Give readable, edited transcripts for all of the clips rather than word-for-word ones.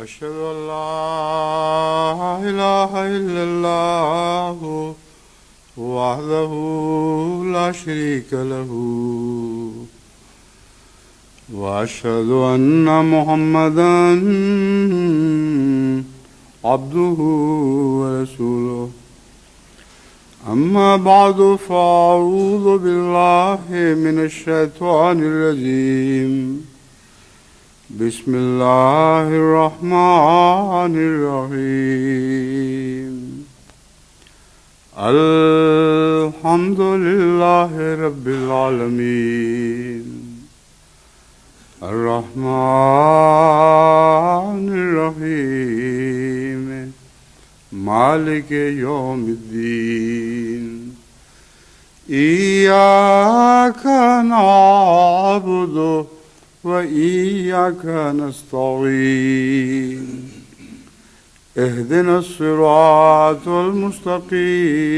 أشهد أن لا إله إلا الله وحده لا شريك له وأشهد أن محمدا عبده ورسوله أما بعد فأعوذ بالله من الشيطان الرجيم بسم الله الرحمن الرحيم الحمد لله رب العالمين الرحمن الرحيم مالك يوم الدين إياك نعبد وإياك نستعين اهدنا الصراط المستقيم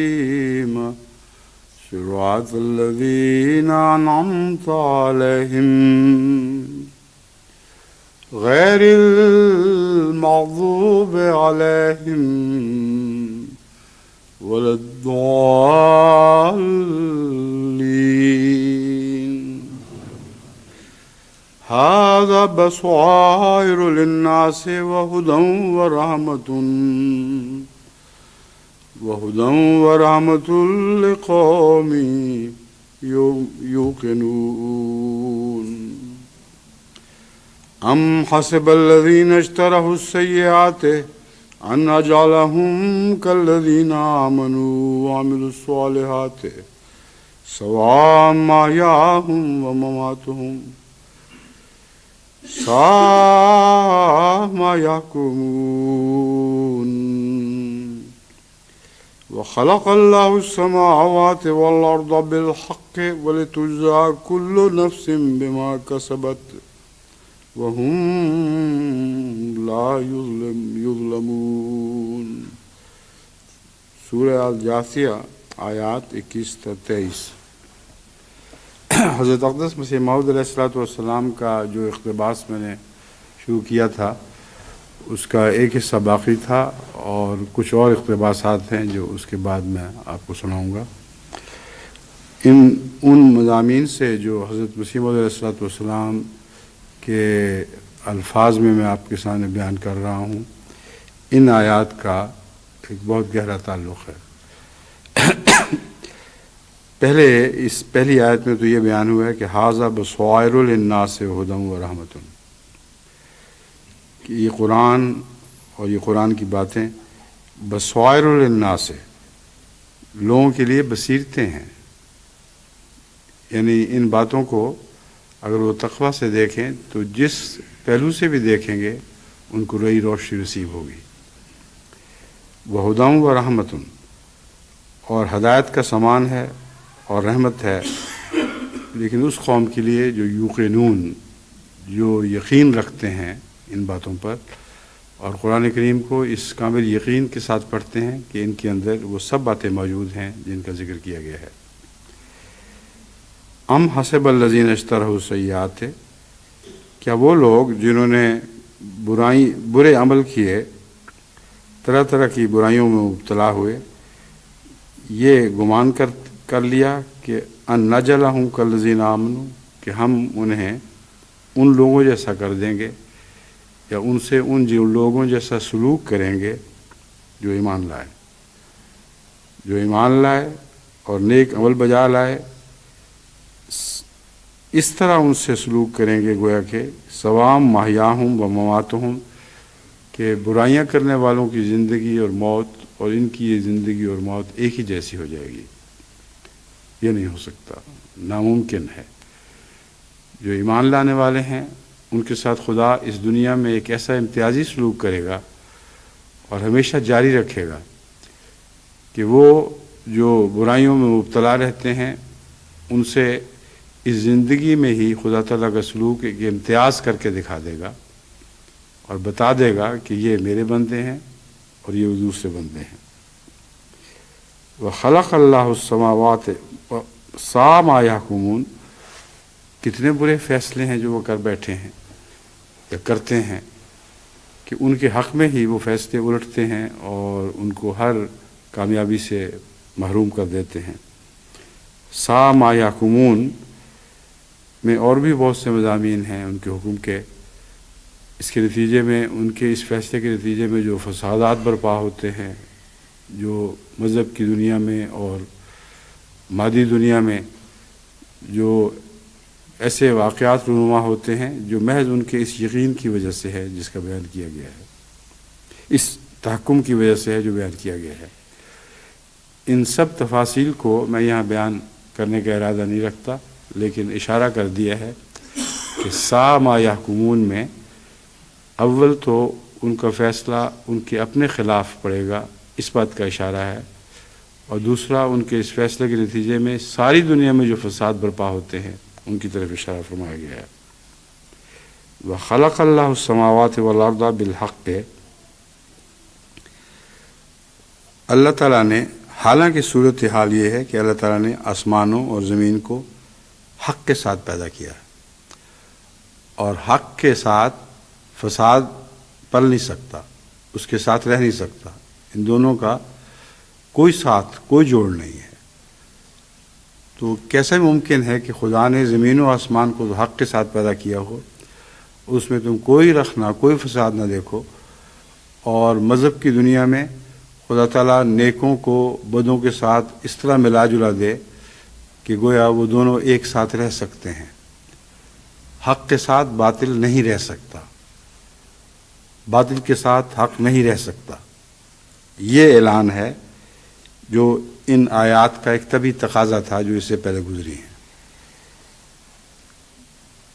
صراط الذين أنعمت عليهم غير المغضوب عليهم ولا الضالين هذا بصائر للناس وهدى ورحمة لقوم يوقنون أم حسب الذين اشتروا السيئات أن نجعلهم كالذين آمنوا وعملوا الصالحات سواء محياهم ومماتهم ساء ما يحكمون وخلق الله السماوات والأرض بالحق ولتجزى كل نفس بما كسبت وهم لا يظلمون سورہ الجاثیہ آیات 21-23۔ حضرت اقدس مسیح موعود علیہ الصلوۃ والسلام کا جو اقتباس میں نے شروع کیا تھا اس کا ایک حصہ باقی تھا اور کچھ اور اقتباسات ہیں جو اس کے بعد میں آپ کو سناؤں گا۔ ان مضامین سے جو حضرت مسیح موعود علیہ الصلوۃ والسلام کے الفاظ میں آپ کے سامنے بیان کر رہا ہوں، ان آیات کا ایک بہت گہرا تعلق ہے۔ اس پہلی آیت میں تو یہ بیان ہوا ہے کہ ھذا بصائر للناس ھدی ورحمۃ، کہ یہ قرآن اور یہ قرآن کی باتیں بصائر للناس، لوگوں کے لیے بصیرتیں ہیں، یعنی ان باتوں کو اگر وہ تقویٰ سے دیکھیں تو جس پہلو سے بھی دیکھیں گے ان کو نئی روشنی نصیب ہوگی۔ وَھدی وَرَحْمَةٌ، اور ہدایت کا سامان ہے اور رحمت ہے، لیکن اس قوم کے لیے جو یوقنون، جو یقین رکھتے ہیں ان باتوں پر اور قرآن کریم کو اس کامل یقین کے ساتھ پڑھتے ہیں کہ ان کے اندر وہ سب باتیں موجود ہیں جن کا ذکر کیا گیا ہے۔ ام حسب الذین اشتروا السیئات، کیا وہ لوگ جنہوں نے برے عمل کیے، طرح طرح کی برائیوں میں مبتلا ہوئے، یہ گمان کر لیا کہ ان نجعلہم کالذین آمنوا، کہ ہم انہیں ان لوگوں جیسا کر دیں گے یا ان سے ان لوگوں جیسا سلوک کریں گے جو ایمان لائے اور نیک عمل بجا لائے، اس طرح ان سے سلوک کریں گے گویا کہ سواء محیاہم و مماتہم، کہ برائیاں کرنے والوں کی زندگی اور موت اور ان کی یہ زندگی اور موت ایک ہی جیسی ہو جائے گی۔ یہ نہیں ہو سکتا، ناممکن ہے۔ جو ایمان لانے والے ہیں ان کے ساتھ خدا اس دنیا میں ایک ایسا امتیازی سلوک کرے گا اور ہمیشہ جاری رکھے گا کہ وہ جو برائیوں میں مبتلا رہتے ہیں ان سے اس زندگی میں ہی خدا تعالیٰ کا سلوک ایک امتیاز کر کے دکھا دے گا اور بتا دے گا کہ یہ میرے بندے ہیں اور یہ دوسرے بندے ہیں۔ وَخَلَقَ اللَّهُ السَّمَاوَاتِ سَاءَ مَا يَحْكُمُونَ، کتنے برے فیصلے ہیں جو وہ کر بیٹھے ہیں یا کرتے ہیں کہ ان کے حق میں ہی وہ فیصلے الٹتے ہیں اور ان کو ہر کامیابی سے محروم کر دیتے ہیں۔ سا ما یحکمون میں اور بھی بہت سے مضامین ہیں ان کے حکم کے، اس کے نتیجے میں، ان کے اس فیصلے کے نتیجے میں جو فسادات برپا ہوتے ہیں، جو مذہب کی دنیا میں اور مادی دنیا میں جو ایسے واقعات رونما ہوتے ہیں جو محض ان کے اس یقین کی وجہ سے ہے جس کا بیان کیا گیا ہے، اس تحکم کی وجہ سے ہے جو بیان کیا گیا ہے۔ ان سب تفاصیل کو میں یہاں بیان کرنے کا ارادہ نہیں رکھتا، لیکن اشارہ کر دیا ہے کہ سا ما یحکمون میں اول تو ان کا فیصلہ ان کے اپنے خلاف پڑے گا، اس بات کا اشارہ ہے، اور دوسرا ان کے اس فیصلے کے نتیجے میں ساری دنیا میں جو فساد برپا ہوتے ہیں ان کی طرف اشارہ فرمایا گیا ہے۔ وَخَلَقَ اللَّهُ السَّمَاوَاتِ وَالْأَرْضَ بِالْحَقِّ، اللہ تعالیٰ نے، حالانکہ صورتحال یہ ہے کہ اللہ تعالیٰ نے آسمانوں اور زمین کو حق کے ساتھ پیدا کیا ہے، اور حق کے ساتھ فساد پل نہیں سکتا، اس کے ساتھ رہ نہیں سکتا، ان دونوں کا کوئی ساتھ، کوئی جوڑ نہیں ہے۔ تو کیسے ممکن ہے کہ خدا نے زمین و آسمان کو حق کے ساتھ پیدا کیا ہو، اس میں تم کوئی رکھنا، کوئی فساد نہ دیکھو، اور مذہب کی دنیا میں خدا تعالیٰ نیکوں کو بدوں کے ساتھ اس طرح ملا جلا دے کہ گویا وہ دونوں ایک ساتھ رہ سکتے ہیں۔ حق کے ساتھ باطل نہیں رہ سکتا، باطل کے ساتھ حق نہیں رہ سکتا۔ یہ اعلان ہے جو ان آیات کا ایک طبی تقاضا تھا جو اس سے پہلے گزری ہیں۔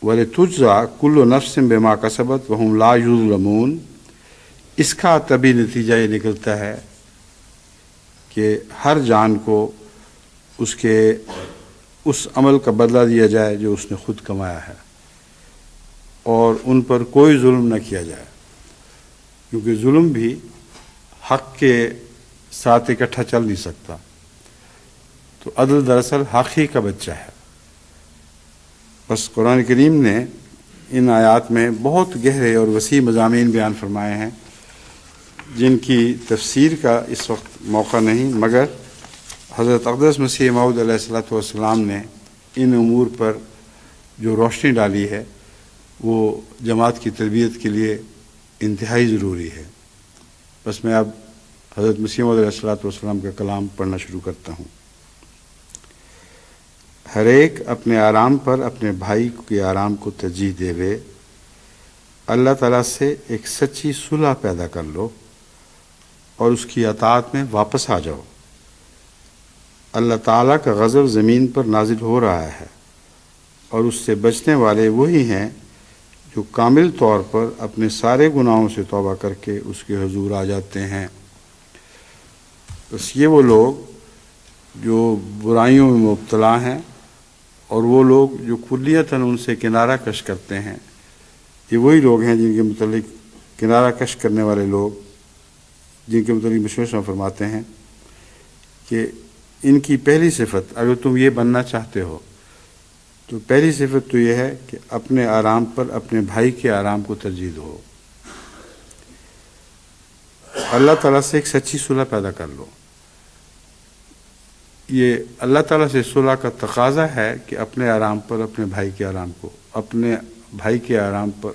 وَلِتُجْزَىٰ كُلُّ نَفْسٍ بِمَا كَسَبَتْ وَهُمْ لَا يُظْلَمُونَ، اس کا طبی نتیجہ یہ نکلتا ہے کہ ہر جان کو اس کے اس عمل کا بدلہ دیا جائے جو اس نے خود کمایا ہے، اور ان پر کوئی ظلم نہ کیا جائے، کیونکہ ظلم بھی حق کے ساتھ اکٹھا چل نہیں سکتا۔ تو عدل دراصل حق ہی کا بچہ ہے۔ بس قرآن کریم نے ان آیات میں بہت گہرے اور وسیع مضامین بیان فرمائے ہیں جن کی تفسیر کا اس وقت موقع نہیں، مگر حضرت اقدس مسیح موعود علیہ الصلوۃ والسلام نے ان امور پر جو روشنی ڈالی ہے وہ جماعت کی تربیت کے لیے انتہائی ضروری ہے۔ بس میں اب حضرت مسیح موعود علیہ الصلوۃ والسلام کا کلام پڑھنا شروع کرتا ہوں۔ ہر ایک اپنے آرام پر اپنے بھائی کے آرام کو ترجیح دے وے، اللہ تعالیٰ سے ایک سچی صلح پیدا کر لو اور اس کی اطاعت میں واپس آ جاؤ۔ اللہ تعالیٰ کا غضب زمین پر نازل ہو رہا ہے، اور اس سے بچنے والے وہی ہیں جو کامل طور پر اپنے سارے گناہوں سے توبہ کر کے اس کے حضور آ جاتے ہیں۔ بس یہ وہ لوگ جو برائیوں میں مبتلا ہیں اور وہ لوگ جو کلیتاً ان سے کنارہ کش کرتے ہیں، یہ وہی لوگ ہیں جن کے متعلق کنارہ کش کرنے والے لوگ، جن کے متعلق مشورہ فرماتے ہیں کہ ان کی پہلی صفت، اگر تم یہ بننا چاہتے ہو تو پہلی صفت تو یہ ہے کہ اپنے آرام پر اپنے بھائی کے آرام کو ترجیح دو، اللہ تعالیٰ سے ایک سچی صلح پیدا کر لو۔ یہ اللہ تعالیٰ سے صلح کا تقاضا ہے کہ اپنے آرام پر اپنے بھائی کے آرام کو، اپنے بھائی کے آرام پر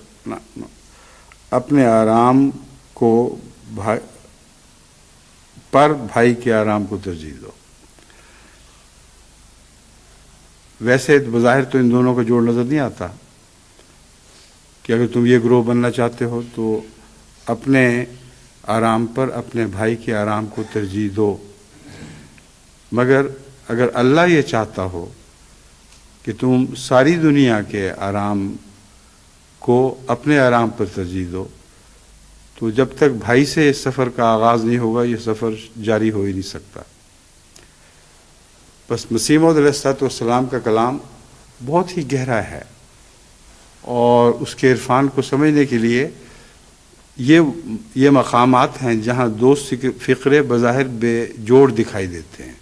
اپنے آرام کو بھائی کے آرام کو ترجیح دو۔ ویسے بظاہر تو ان دونوں کا جوڑ نظر نہیں آتا کہ اگر تم یہ گروہ بننا چاہتے ہو تو اپنے آرام پر اپنے بھائی کے آرام کو ترجیح دو، مگر اگر اللہ یہ چاہتا ہو کہ تم ساری دنیا کے آرام کو اپنے آرام پر ترجیح دو تو جب تک بھائی سے اس سفر کا آغاز نہیں ہوگا یہ سفر جاری ہو ہی نہیں سکتا۔ بس مسیح موعود علیہ الصلوۃ والسلام کا کلام بہت ہی گہرا ہے، اور اس کے عرفان کو سمجھنے کے لیے یہ مقامات ہیں جہاں دو فقرے بظاہر بے جوڑ دکھائی دیتے ہیں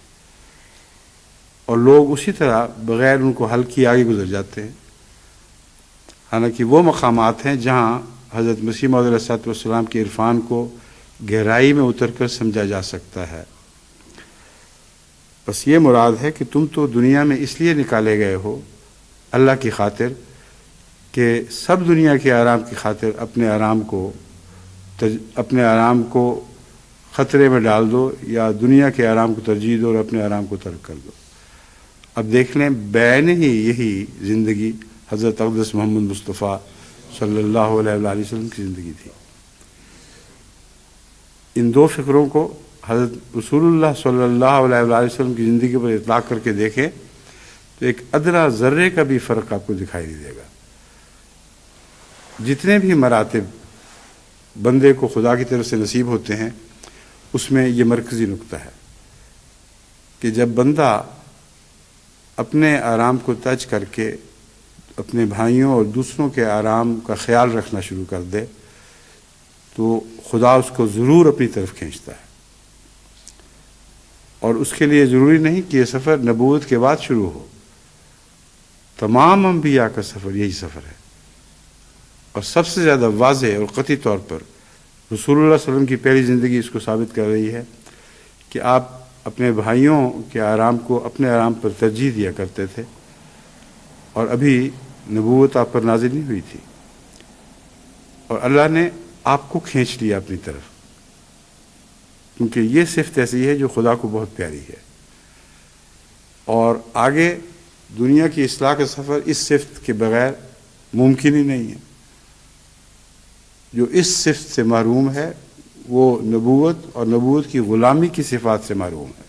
اور لوگ اسی طرح بغیر ان کو حل کیے آگے گزر جاتے ہیں، حالانکہ وہ مقامات ہیں جہاں حضرت مسیح موعود علیہ السلام کے عرفان کو گہرائی میں اتر کر سمجھا جا سکتا ہے۔ بس یہ مراد ہے کہ تم تو دنیا میں اس لیے نکالے گئے ہو اللہ کی خاطر کہ سب دنیا کے آرام کی خاطر اپنے آرام کو خطرے میں ڈال دو، یا دنیا کے آرام کو ترجیح دو اور اپنے آرام کو ترک کر دو۔ اب دیکھ لیں، بین ہی یہی زندگی حضرت اقدس محمد مصطفیٰ صلی اللہ علیہ وآلہ وسلم کی زندگی تھی۔ ان دو فکروں کو حضرت رسول اللہ صلی اللہ علیہ وآلہ وسلم کی زندگی پر اطلاق کر کے دیکھیں تو ایک ادنا ذرے کا بھی فرق آپ کو دکھائی نہیں دے گا۔ جتنے بھی مراتب بندے کو خدا کی طرف سے نصیب ہوتے ہیں، اس میں یہ مرکزی نقطہ ہے کہ جب بندہ اپنے آرام کو ترک کر کے اپنے بھائیوں اور دوسروں کے آرام کا خیال رکھنا شروع کر دے تو خدا اس کو ضرور اپنی طرف کھینچتا ہے۔ اور اس کے لیے ضروری نہیں کہ یہ سفر نبوت کے بعد شروع ہو، تمام انبیاء کا سفر یہی سفر ہے۔ اور سب سے زیادہ واضح اور قطعی طور پر رسول اللہ صلی اللہ علیہ وسلم کی پہلی زندگی اس کو ثابت کر رہی ہے کہ آپ اپنے بھائیوں کے آرام کو اپنے آرام پر ترجیح دیا کرتے تھے، اور ابھی نبوت آپ پر نازل نہیں ہوئی تھی، اور اللہ نے آپ کو کھینچ لیا اپنی طرف، کیونکہ یہ صفت ایسی ہے جو خدا کو بہت پیاری ہے۔ اور آگے دنیا کی اصلاح کا سفر اس صفت کے بغیر ممکن ہی نہیں ہے۔ جو اس صفت سے محروم ہے وہ نبوت اور نبوت کی غلامی کی صفات سے محروم ہے۔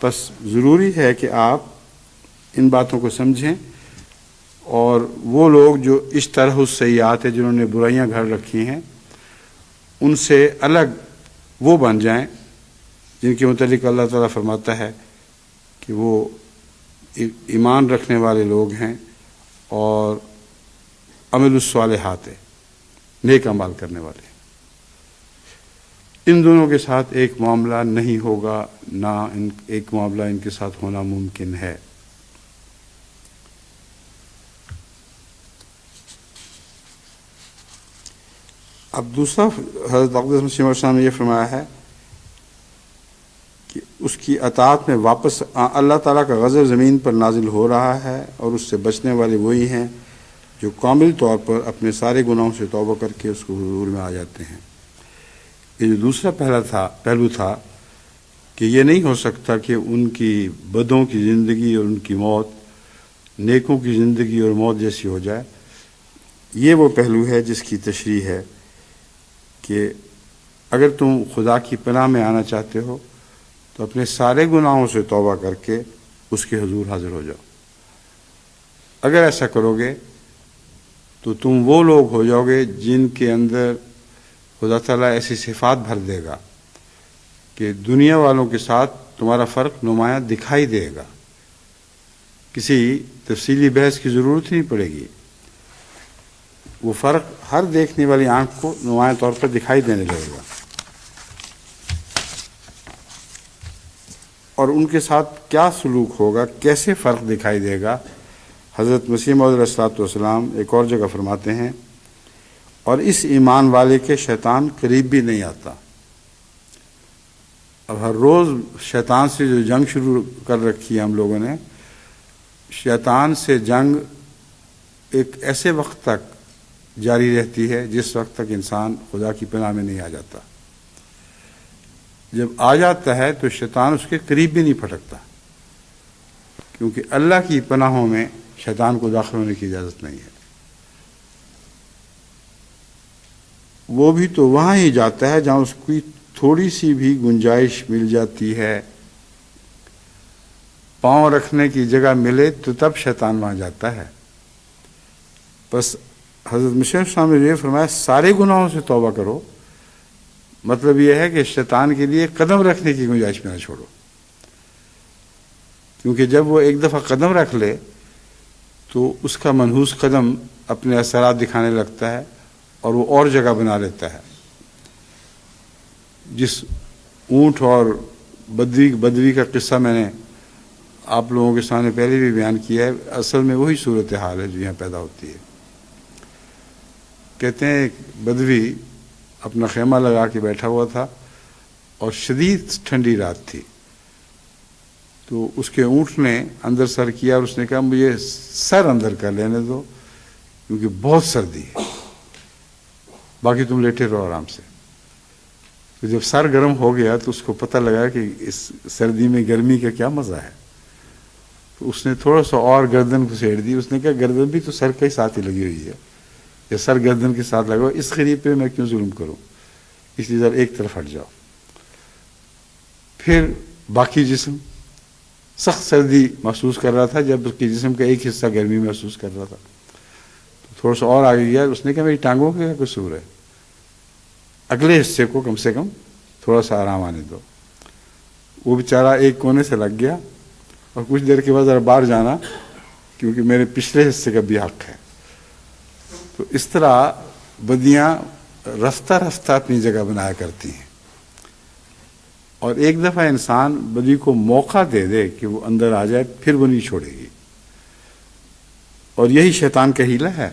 بس ضروری ہے کہ آپ ان باتوں کو سمجھیں، اور وہ لوگ جو اس طرح السیئات ہیں، جنہوں نے برائیاں گھڑ رکھی ہیں، ان سے الگ وہ بن جائیں جن کے متعلق اللہ تعالیٰ فرماتا ہے کہ وہ ایمان رکھنے والے لوگ ہیں اور عمل الصالحات ہیں، نیک اعمال کرنے والے ہیں۔ ان دونوں کے ساتھ ایک معاملہ نہیں ہوگا، نہ ایک معاملہ ان کے ساتھ ہونا ممکن ہے۔ اب دوسرا حضرت اقدس مسیح موعود نے یہ فرمایا ہے کہ اس کی اطاعت میں واپس اللہ تعالیٰ کا غضب زمین پر نازل ہو رہا ہے، اور اس سے بچنے والے وہی ہیں جو کامل طور پر اپنے سارے گناہوں سے توبہ کر کے اس کو حضور میں آ جاتے ہیں۔ یہ جو دوسرا پہلو تھا کہ یہ نہیں ہو سکتا کہ ان کی بدوں کی زندگی اور ان کی موت نیکوں کی زندگی اور موت جیسی ہو جائے، یہ وہ پہلو ہے جس کی تشریح ہے کہ اگر تم خدا کی پناہ میں آنا چاہتے ہو تو اپنے سارے گناہوں سے توبہ کر کے اس کے حضور حاضر ہو جاؤ۔ اگر ایسا کرو گے تو تم وہ لوگ ہو جاؤ گے جن کے اندر خدا تعالیٰ ایسی صفات بھر دے گا کہ دنیا والوں کے ساتھ تمہارا فرق نمایاں دکھائی دے گا۔ کسی تفصیلی بحث کی ضرورت نہیں پڑے گی، وہ فرق ہر دیکھنے والی آنکھ کو نمایاں طور پر دکھائی دینے لگے گا۔ اور ان کے ساتھ کیا سلوک ہوگا، کیسے فرق دکھائی دے گا، حضرت مسیح موعود علیہ السلام ایک اور جگہ فرماتے ہیں، اور اس ایمان والے کے شیطان قریب بھی نہیں آتا۔ اب ہر روز شیطان سے جو جنگ شروع کر رکھی ہے ہم لوگوں نے، شیطان سے جنگ ایک ایسے وقت تک جاری رہتی ہے جس وقت تک انسان خدا کی پناہ میں نہیں آ جاتا۔ جب آ جاتا ہے تو شیطان اس کے قریب بھی نہیں پھٹکتا، کیونکہ اللہ کی پناہوں میں شیطان کو داخل ہونے کی اجازت نہیں ہے۔ وہ بھی تو وہاں ہی جاتا ہے جہاں اس کی تھوڑی سی بھی گنجائش مل جاتی ہے، پاؤں رکھنے کی جگہ ملے تو تب شیطان وہاں جاتا ہے۔ بس حضرت مسیح صاحب نے یہ فرمایا سارے گناہوں سے توبہ کرو، مطلب یہ ہے کہ شیطان کے لیے قدم رکھنے کی گنجائش میں نہ چھوڑو، کیونکہ جب وہ ایک دفعہ قدم رکھ لے تو اس کا منحوس قدم اپنے اثرات دکھانے لگتا ہے اور وہ اور جگہ بنا لیتا ہے۔ جس اونٹ اور بدوی کا قصہ میں نے آپ لوگوں کے سامنے پہلے بھی بیان کیا ہے، اصل میں وہی صورتحال ہے جو یہاں پیدا ہوتی ہے۔ کہتے ہیں ایک بدوی اپنا خیمہ لگا کے بیٹھا ہوا تھا اور شدید ٹھنڈی رات تھی، تو اس کے اونٹ نے اندر سر کیا اور اس نے کہا مجھے سر اندر کر لینے دو کیونکہ بہت سردی ہے، باقی تم لیٹے رہو آرام سے۔ تو جب سر گرم ہو گیا تو اس کو پتہ لگا کہ اس سردی میں گرمی کا کیا مزہ ہے، تو اس نے تھوڑا سا اور گردن گھسیڑ دی۔ اس نے کہا گردن بھی تو سر کے ساتھ ہی لگی ہوئی ہے، یا سر گردن کے ساتھ لگا، اس غریب پہ میں کیوں ظلم کروں، اس لیے ذرا ایک طرف ہٹ جاؤ۔ پھر باقی جسم سخت سردی محسوس کر رہا تھا، جب اس کے جسم کا ایک حصہ گرمی محسوس کر رہا تھا، تو تھوڑا سا اور آگے گیا، اس نے کہا میری ٹانگوں کا کیا قصور ہے، اگلے حصے کو کم سے کم تھوڑا سا آرام آنے دو۔ وہ بیچارہ ایک کونے سے لگ گیا اور کچھ دیر کے بعد ذرا باہر جانا کیونکہ میرے پچھلے حصے کا بھی حق ہے۔ تو اس طرح بدیاں رفتہ رفتہ اپنی جگہ بنایا کرتی ہیں، اور ایک دفعہ انسان بدی کو موقع دے دے کہ وہ اندر آ جائے، پھر وہ نہیں چھوڑے گی، اور یہی شیطان کا حیلہ ہے۔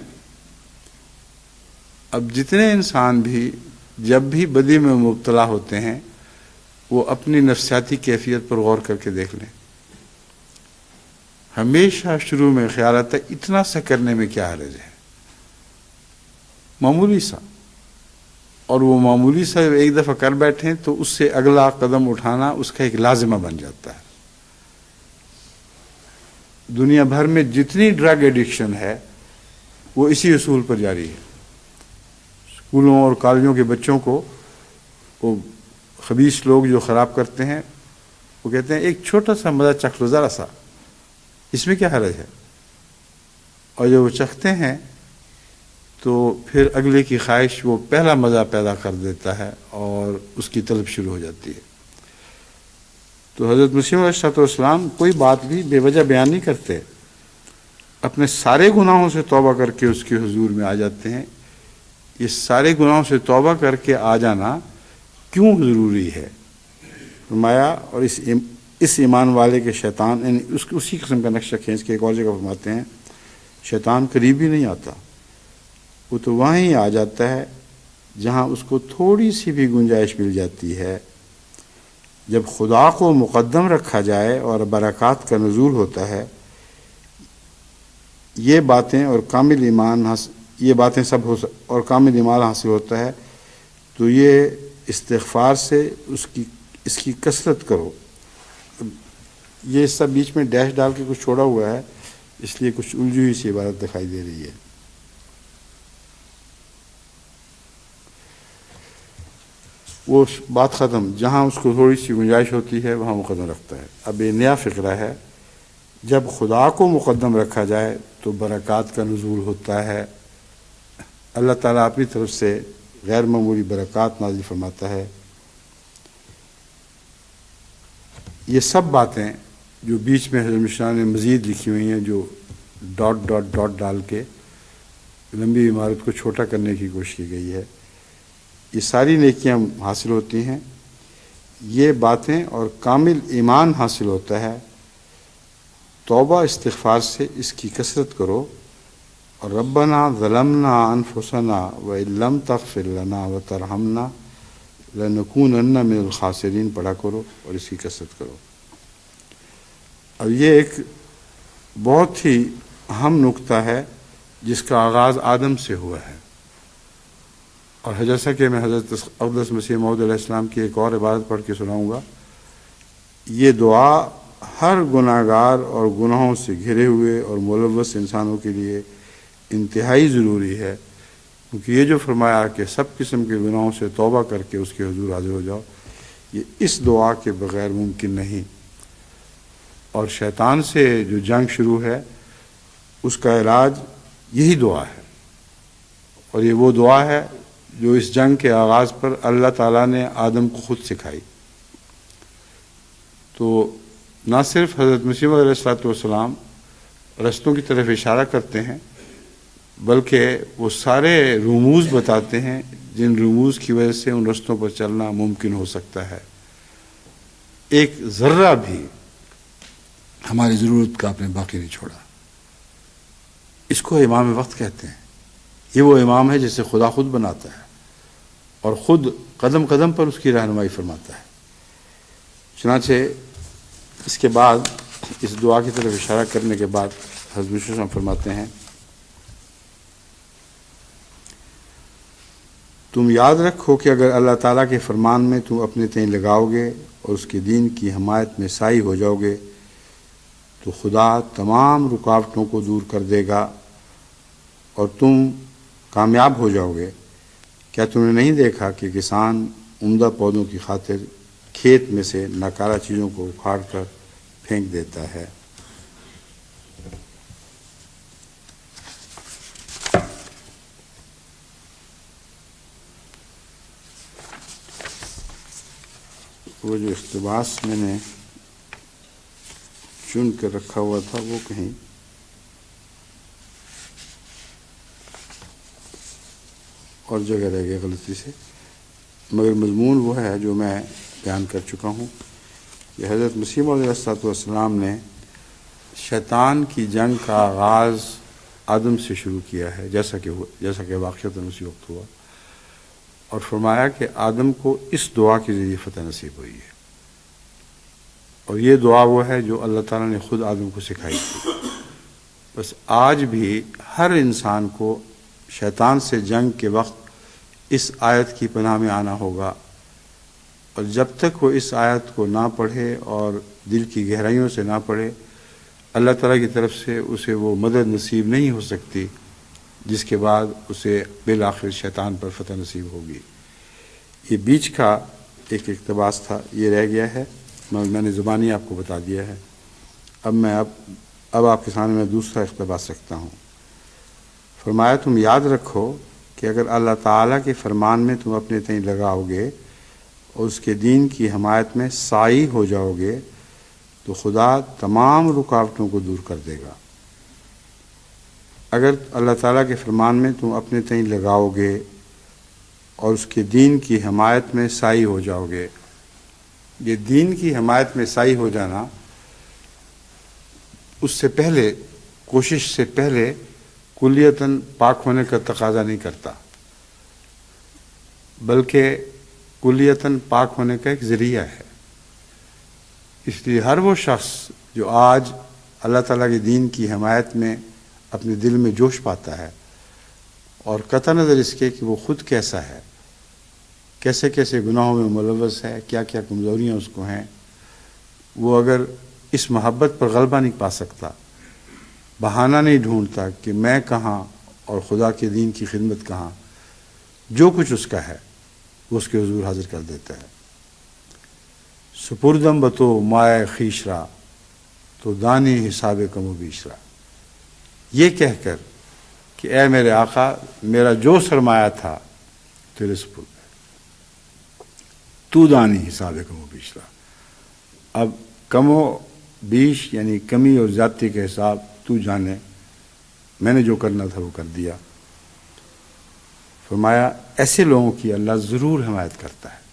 اب جتنے انسان بھی جب بھی بدی میں مبتلا ہوتے ہیں وہ اپنی نفسیاتی کیفیت پر غور کر کے دیکھ لیں۔ ہمیشہ شروع میں خیال آتا ہے اتنا سا کرنے میں کیا حرج ہے، معمولی سا، اور وہ معمولی سا ایک دفعہ کر بیٹھیں تو اس سے اگلا قدم اٹھانا اس کا ایک لازمہ بن جاتا ہے۔ دنیا بھر میں جتنی ڈرگ ایڈکشن ہے وہ اسی اصول پر جاری ہے۔ اسکولوں اور کالجوں کے بچوں کو وہ خبیث لوگ جو خراب کرتے ہیں وہ کہتے ہیں ایک چھوٹا سا مزہ چکھ لو، ذرا سا، اس میں کیا حرج ہے، اور جب وہ چکھتے ہیں تو پھر اگلے کی خواہش وہ پہلا مزہ پیدا کر دیتا ہے اور اس کی طلب شروع ہو جاتی ہے۔ تو حضرت مسیح علیہ السلام کوئی بات بھی بے وجہ بیان نہیں کرتے، اپنے سارے گناہوں سے توبہ کر کے اس کے حضور میں آ جاتے ہیں۔ یہ سارے گناہوں سے توبہ کر کے آ جانا کیوں ضروری ہے فرمایا، اور اس ایمان والے کے شیطان، یعنی اسی قسم کا نقشہ کھینچ کے ایک اور جگہ فرماتے ہیں شیطان قریب ہی نہیں آتا، وہ تو وہیں آ جاتا ہے جہاں اس کو تھوڑی سی بھی گنجائش مل جاتی ہے۔ جب خدا کو مقدم رکھا جائے اور برکات کا نزول ہوتا ہے، یہ باتیں اور کامل ایمان یہ باتیں سب اور کامل ایمان حاصل ہوتا ہے، تو یہ استغفار سے اس کی کثرت کرو۔ یہ سب بیچ میں ڈیش ڈال کے کچھ چھوڑا ہوا ہے، اس لیے کچھ الجھی ہوئی سی عبارت دکھائی دے رہی ہے۔ وہ بات ختم، جہاں اس کو تھوڑی سی گنجائش ہوتی ہے وہاں مقدم رکھتا ہے۔ اب یہ نیا فقرہ ہے، جب خدا کو مقدم رکھا جائے تو برکات کا نزول ہوتا ہے، اللہ تعالیٰ اپنی طرف سے غیر معمولی برکات نازل فرماتا ہے۔ یہ سب باتیں جو بیچ میں حضرت مشاہ نے مزید لکھی ہوئی ہیں، جو ڈاٹ ڈاٹ ڈاٹ ڈال کے لمبی عمارت کو چھوٹا کرنے کی کوشش کی گئی ہے، یہ ساری نیکیاں حاصل ہوتی ہیں، یہ باتیں اور کامل ایمان حاصل ہوتا ہے۔ توبہ استغفار سے اس کی کثرت کرو، اور ربنا ظلمنا انفسنا وان لم تغفر لنا وترحمنا لنکونن من الخاسرین پڑھا کرو اور اس کی کثرت کرو۔ اب یہ ایک بہت ہی اہم نقطہ ہے جس کا آغاز آدم سے ہوا ہے، اور جیسا کہ میں حضرت اقدس مسیح موعود علیہ السلام کی ایک اور عبارت پڑھ کے سناؤں گا، یہ دعا ہر گناہ گار اور گناہوں سے گھرے ہوئے اور ملوث انسانوں کے لیے انتہائی ضروری ہے، کیونکہ یہ جو فرمایا کہ سب قسم کے گناہوں سے توبہ کر کے اس کے حضور حاضر ہو جاؤ، یہ اس دعا کے بغیر ممکن نہیں۔ اور شیطان سے جو جنگ شروع ہے اس کا علاج یہی دعا ہے، اور یہ وہ دعا ہے جو اس جنگ کے آغاز پر اللہ تعالیٰ نے آدم کو خود سکھائی۔ تو نہ صرف حضرت مسیح علیہ السلام رستوں کی طرف اشارہ کرتے ہیں، بلکہ وہ سارے رموز بتاتے ہیں جن رموز کی وجہ سے ان رستوں پر چلنا ممکن ہو سکتا ہے۔ ایک ذرہ بھی ہماری ضرورت کا آپ نے باقی نہیں چھوڑا۔ اس کو امام وقت کہتے ہیں، یہ وہ امام ہے جسے خدا خود بناتا ہے اور خود قدم قدم پر اس کی رہنمائی فرماتا ہے۔ چنانچہ اس کے بعد اس دعا کی طرف اشارہ کرنے کے بعد حضرت مسیح صلی اللہ علیہ وسلم فرماتے ہیں، تم یاد رکھو کہ اگر اللہ تعالیٰ کے فرمان میں تم اپنے تئیں لگاؤ گے اور اس کے دین کی حمایت میں سائی ہو جاؤ گے تو خدا تمام رکاوٹوں کو دور کر دے گا اور تم کامیاب ہو جاؤ گے۔ کیا تم نے نہیں دیکھا کہ کسان عمدہ پودوں کی خاطر کھیت میں سے ناکارہ چیزوں کو اکھاڑ کر پھینک دیتا ہے؟ وہ جو اقتباس میں نے چن کر رکھا ہوا تھا وہ کہیں اور جگہ رہ گیا غلطی سے، مگر مضمون وہ ہے جو میں بیان کر چکا ہوں کہ حضرت مسیح موعود علیہ السلام نے شیطان کی جنگ کا آغاز آدم سے شروع کیا ہے، جیسا کہ واقعتاً اسی وقت ہوا، اور فرمایا کہ آدم کو اس دعا کے ذریعے فتح نصیب ہوئی ہے، اور یہ دعا وہ ہے جو اللہ تعالیٰ نے خود آدم کو سکھائی تھی۔ بس آج بھی ہر انسان کو شیطان سے جنگ کے وقت اس آیت کی پناہ میں آنا ہوگا، اور جب تک وہ اس آیت کو نہ پڑھے اور دل کی گہرائیوں سے نہ پڑھے، اللہ تعالیٰ کی طرف سے اسے وہ مدد نصیب نہیں ہو سکتی جس کے بعد اسے بالآخر شیطان پر فتح نصیب ہوگی۔ یہ بیچ کا ایک اقتباس تھا، یہ رہ گیا ہے، میں نے زبانی آپ کو بتا دیا ہے۔ اب آپ کے سامنے میں دوسرا اقتباس رکھتا ہوں۔ فرمایا تم یاد رکھو کہ اگر اللہ تعالیٰ کے فرمان میں تم اپنے تئیں لگاؤ گے اور اس کے دین کی حمایت میں سائی ہو جاؤ گے تو خدا تمام رکاوٹوں کو دور کر دے گا۔ اگر اللہ تعالیٰ کے فرمان میں تم اپنے تئیں لگاؤ گے اور اس کے دین کی حمایت میں سائی ہو جاؤ گے، یہ دین کی حمایت میں سائی ہو جانا اس سے پہلے، کوشش سے پہلے کلیتاً پاک ہونے کا تقاضا نہیں کرتا، بلکہ کلیتاً پاک ہونے کا ایک ذریعہ ہے۔ اس لیے ہر وہ شخص جو آج اللہ تعالیٰ کے دین کی حمایت میں اپنے دل میں جوش پاتا ہے، اور قطع نظر اس کے کہ وہ خود کیسا ہے، کیسے کیسے گناہوں میں ملوث ہے، کیا کیا کمزوریاں اس کو ہیں، وہ اگر اس محبت پر غلبہ نہیں پا سکتا، بہانہ نہیں ڈھونڈتا کہ میں کہاں اور خدا کے دین کی خدمت کہاں، جو کچھ اس کا ہے وہ اس کے حضور حاضر کر دیتا ہے۔ سپردم بتو مائے خیشرا تو دانی حساب کم و بیشرا، یہ کہہ کر کہ اے میرے آقا، میرا جو سرمایہ تھا تیرے سپرد ہے، تو دانی حساب کم و بیشرا، اب کم و بیش یعنی کمی اور زیادتی کے حساب تو جانے، میں نے جو کرنا تھا وہ کر دیا۔ فرمایا ایسے لوگوں کی اللہ ضرور حمایت کرتا ہے۔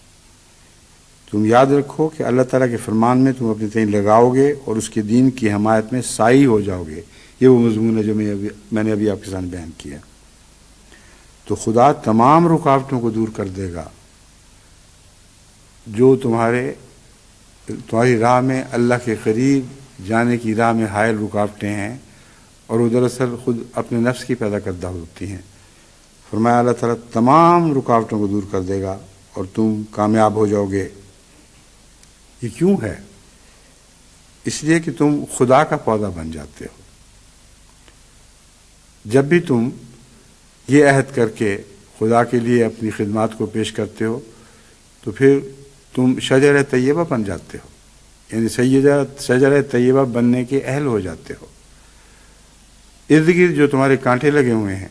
تم یاد رکھو کہ اللہ تعالیٰ کے فرمان میں تم اپنے تئیں لگاؤ گے اور اس کے دین کی حمایت میں سائی ہو جاؤ گے، یہ وہ مضمون ہے جو میں نے ابھی آپ کے سامنے بیان کیا، تو خدا تمام رکاوٹوں کو دور کر دے گا جو تمہاری راہ میں اللہ کے قریب جانے کی راہ میں حائل رکاوٹیں ہیں، اور وہ دراصل خود اپنے نفس کی پیدا کردہ ہوتی ہیں۔ فرمایا اللہ تعالیٰ تمام رکاوٹوں کو دور کر دے گا اور تم کامیاب ہو جاؤ گے۔ یہ کیوں ہے؟ اس لیے کہ تم خدا کا پودا بن جاتے ہو۔ جب بھی تم یہ عہد کر کے خدا کے لیے اپنی خدمات کو پیش کرتے ہو تو پھر تم شجر طیبہ بن جاتے ہو، یعنی شجر طیبہ بننے کے اہل ہو جاتے ہو۔ ارد گرد جو تمہارے کانٹے لگے ہوئے ہیں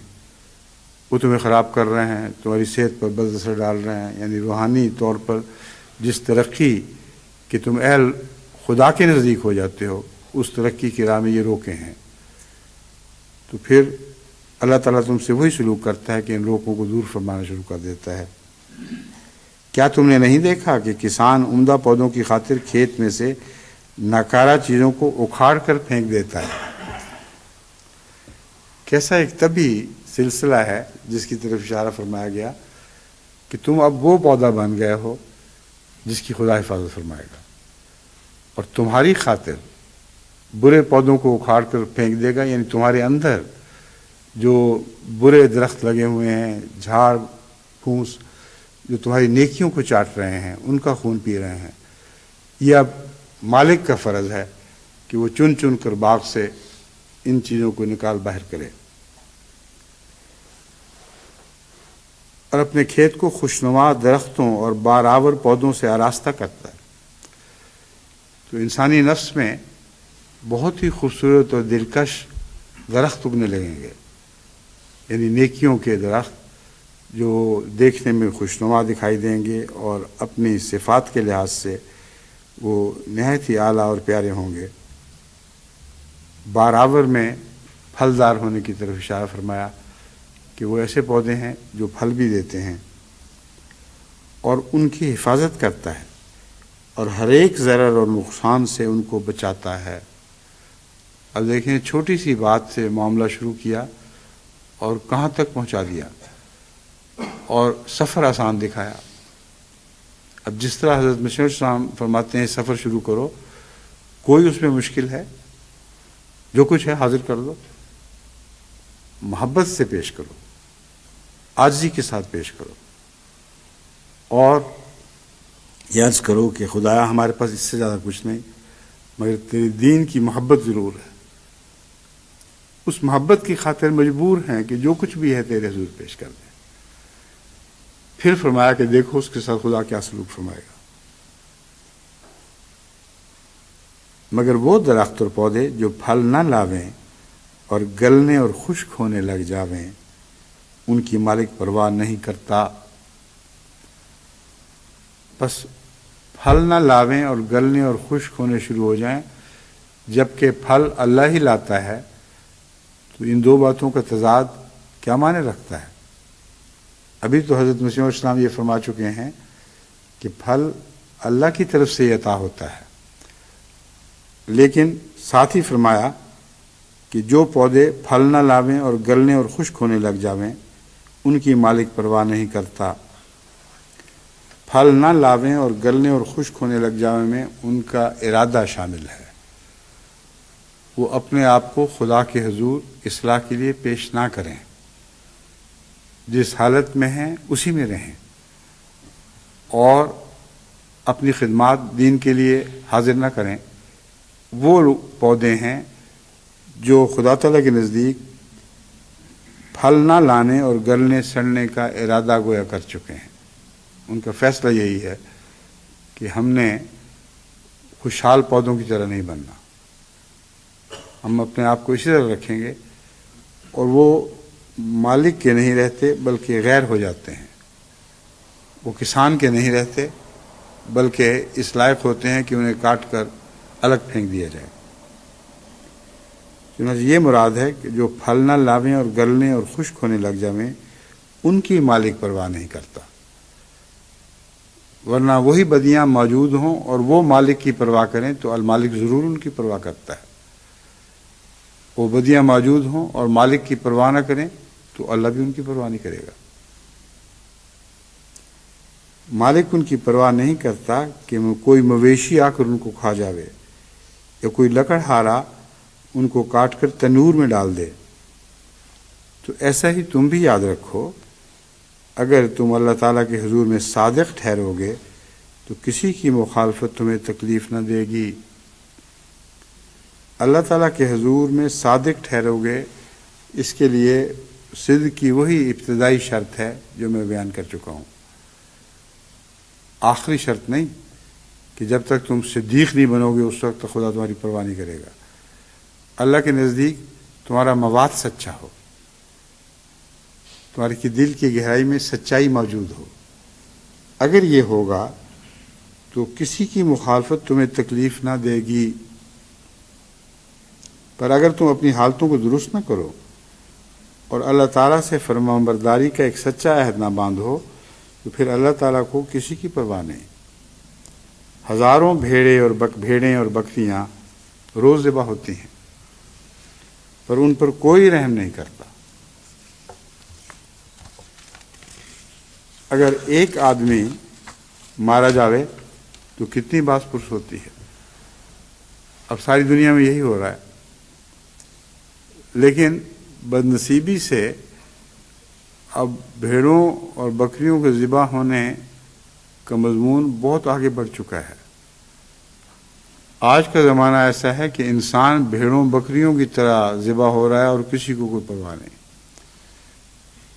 وہ تمہیں خراب کر رہے ہیں، تمہاری صحت پر بد اثر ڈال رہے ہیں، یعنی روحانی طور پر جس ترقی کہ تم اہل خدا کے نزدیک ہو جاتے ہو، اس ترقی کی راہ میں یہ روکے ہیں، تو پھر اللہ تعالیٰ تم سے وہی سلوک کرتا ہے کہ ان روکوں کو دور فرمانا شروع کر دیتا ہے۔ کیا تم نے نہیں دیکھا کہ کسان عمدہ پودوں کی خاطر کھیت میں سے ناکارہ چیزوں کو اکھاڑ کر پھینک دیتا ہے؟ کیسا ایک طبی سلسلہ ہے جس کی طرف اشارہ فرمایا گیا کہ تم اب وہ پودا بن گئے ہو جس کی خدا حفاظت فرمائے گا، اور تمہاری خاطر برے پودوں کو اکھاڑ کر پھینک دے گا، یعنی تمہارے اندر جو برے درخت لگے ہوئے ہیں، جھاڑ پھونس جو تمہاری نیکیوں کو چاٹ رہے ہیں، ان کا خون پی رہے ہیں، یہ اب مالک کا فرض ہے کہ وہ چن چن کر باغ سے ان چیزوں کو نکال باہر کرے اور اپنے کھیت کو خوشنما درختوں اور بارآور پودوں سے آراستہ کرتا ہے۔ تو انسانی نفس میں بہت ہی خوبصورت اور دلکش درخت اگنے لگیں گے، یعنی نیکیوں کے درخت جو دیکھنے میں خوشنما دکھائی دیں گے اور اپنی صفات کے لحاظ سے وہ نہایت ہی اعلیٰ اور پیارے ہوں گے۔ بارآور میں پھلدار ہونے کی طرف اشارہ فرمایا کہ وہ ایسے پودے ہیں جو پھل بھی دیتے ہیں اور ان کی حفاظت کرتا ہے اور ہر ایک ضرر اور نقصان سے ان کو بچاتا ہے۔ اب دیکھیں، چھوٹی سی بات سے معاملہ شروع کیا اور کہاں تک پہنچا دیا اور سفر آسان دکھایا۔ اب جس طرح حضرت مسیح السلام فرماتے ہیں سفر شروع کرو، کوئی اس میں مشکل ہے؟ جو کچھ ہے حاضر کر دو، محبت سے پیش کرو، عاجزی کے ساتھ پیش کرو اور یہ عرض کرو کہ خدایا ہمارے پاس اس سے زیادہ کچھ نہیں مگر تیرے دین کی محبت ضرور ہے۔ اس محبت کی خاطر مجبور ہیں کہ جو کچھ بھی ہے تیرے حضور پیش کر دیں۔ پھر فرمایا کہ دیکھو اس کے ساتھ خدا کیا سلوک فرمائے گا۔ مگر وہ درخت اور پودے جو پھل نہ لاویں اور گلنے اور خشک ہونے لگ جاویں، ان کی مالک پرواہ نہیں کرتا۔ بس پھل نہ لاویں اور گلنے اور خشک ہونے شروع ہو جائیں جبکہ پھل اللہ ہی لاتا ہے، تو ان دو باتوں کا تضاد کیا معنی رکھتا ہے؟ ابھی تو حضرت مسیح علیہ السلام یہ فرما چکے ہیں کہ پھل اللہ کی طرف سے عطا ہوتا ہے، لیکن ساتھ ہی فرمایا کہ جو پودے پھل نہ لاویں اور گلنے اور خشک ہونے لگ جاویں ان کی مالک پرواہ نہیں کرتا۔ پھل نہ لاویں اور گلنے اور خشک ہونے لگ جاویں میں ان کا ارادہ شامل ہے، وہ اپنے آپ کو خدا کے حضور اصلاح کے لیے پیش نہ کریں، جس حالت میں ہیں اسی میں رہیں اور اپنی خدمات دین کے لیے حاضر نہ کریں۔ وہ پودے ہیں جو خدا تعالیٰ کے نزدیک پھل نہ لانے اور گلنے سڑنے کا ارادہ گویا کر چکے ہیں۔ ان کا فیصلہ یہی ہے کہ ہم نے خوشحال پودوں کی طرح نہیں بننا، ہم اپنے آپ کو اسی طرح رکھیں گے اور وہ مالک کے نہیں رہتے بلکہ غیر ہو جاتے ہیں، وہ کسان کے نہیں رہتے بلکہ اس لائق ہوتے ہیں کہ انہیں کاٹ کر الگ پھینک دیا جائے۔ چنانچہ یہ مراد ہے کہ جو پھل نہ لاویں اور گلنے اور خشک ہونے لگ جاویں ان کی مالک پرواہ نہیں کرتا، ورنہ وہی بدیاں موجود ہوں اور وہ مالک کی پرواہ کریں تو المالک ضرور ان کی پرواہ کرتا ہے۔ وہ بدیاں موجود ہوں اور مالک کی پرواہ نہ کریں تو اللہ بھی ان کی پرواہ نہیں کرے گا۔ مالک ان کی پرواہ نہیں کرتا کہ کوئی مویشی آ کر ان کو کھا جاوے یا کوئی لکڑہارا ان کو کاٹ کر تنور میں ڈال دے۔ تو ایسا ہی تم بھی یاد رکھو، اگر تم اللہ تعالیٰ کے حضور میں صادق ٹھہرو گے تو کسی کی مخالفت تمہیں تکلیف نہ دے گی۔ اللہ تعالیٰ کے حضور میں صادق ٹھہرو گے، اس کے لیے صدق کی وہی ابتدائی شرط ہے جو میں بیان کر چکا ہوں، آخری شرط نہیں کہ جب تک تم صدیق نہیں بنو گے اس وقت تک خدا تمہاری پرواہ نہیں کرے گا۔ اللہ کے نزدیک تمہارا مواد سچا ہو، تمہارے کی دل کی گہرائی میں سچائی موجود ہو۔ اگر یہ ہوگا تو کسی کی مخالفت تمہیں تکلیف نہ دے گی، پر اگر تم اپنی حالتوں کو درست نہ کرو اور اللہ تعالیٰ سے فرمانبرداری کا ایک سچا عہد نہ باندھو تو پھر اللہ تعالیٰ کو کسی کی پرواہ نہیں۔ ہزاروں بھیڑیں اور بکریاں روز ذبح ہوتی ہیں پر ان پر کوئی رحم نہیں کرتا۔ اگر ایک آدمی مارا جاوے تو کتنی باس پرس ہوتی ہے۔ اب ساری دنیا میں یہی ہو رہا ہے، لیکن بدنصیبی سے اب بھیڑوں اور بکریوں کے ذبح ہونے کا مضمون بہت آگے بڑھ چکا ہے۔ آج کا زمانہ ایسا ہے کہ انسان بھیڑوں بکریوں کی طرح ذبح ہو رہا ہے اور کسی کو کوئی پرواہ نہیں۔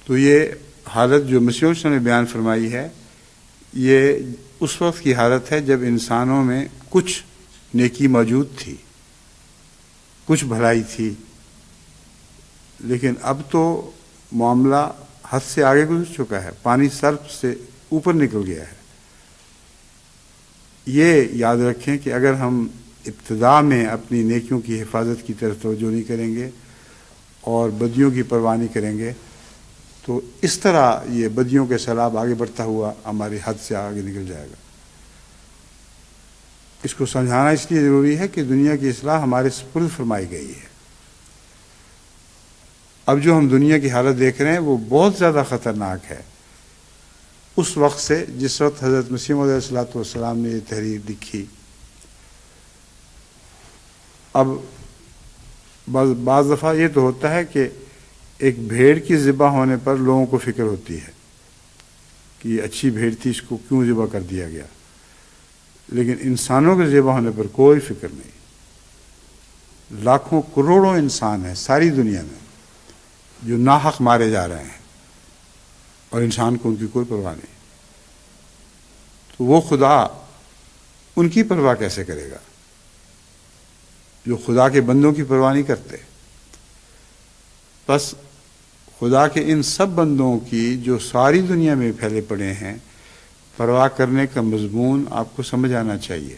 تو یہ حالت جو مسیح یسوع نے بیان فرمائی ہے، یہ اس وقت کی حالت ہے جب انسانوں میں کچھ نیکی موجود تھی، کچھ بھلائی تھی، لیکن اب تو معاملہ حد سے آگے گزر چکا ہے، پانی سر سے اوپر نکل گیا ہے۔ یہ یاد رکھیں کہ اگر ہم ابتدا میں اپنی نیکیوں کی حفاظت کی طرف توجہ نہیں کریں گے اور بدیوں کی پرواہ نہیں کریں گے تو اس طرح یہ بدیوں کے سیلاب آگے بڑھتا ہوا ہماری حد سے آگے نکل جائے گا۔ اس کو سمجھانا اس لیے ضروری ہے کہ دنیا کی اصلاح ہمارے سپرد فرمائی گئی ہے۔ اب جو ہم دنیا کی حالت دیکھ رہے ہیں وہ بہت زیادہ خطرناک ہے اس وقت سے جس وقت حضرت مسیح علیہ السلام نے یہ تحریر لکھی۔ اب بعض دفعہ یہ تو ہوتا ہے کہ ایک بھیڑ کی ذبح ہونے پر لوگوں کو فکر ہوتی ہے کہ یہ اچھی بھیڑ تھی، اس کو کیوں ذبح کر دیا گیا، لیکن انسانوں کے ذبح ہونے پر کوئی فکر نہیں۔ لاکھوں کروڑوں انسان ہیں ساری دنیا میں جو ناحق مارے جا رہے ہیں اور انسان کو ان کی کوئی پرواہ نہیں۔ تو وہ خدا ان کی پرواہ کیسے کرے گا جو خدا کے بندوں کی پرواہ نہیں کرتے؟ بس خدا کے ان سب بندوں کی جو ساری دنیا میں پھیلے پڑے ہیں پرواہ کرنے کا مضمون آپ کو سمجھ آنا چاہیے۔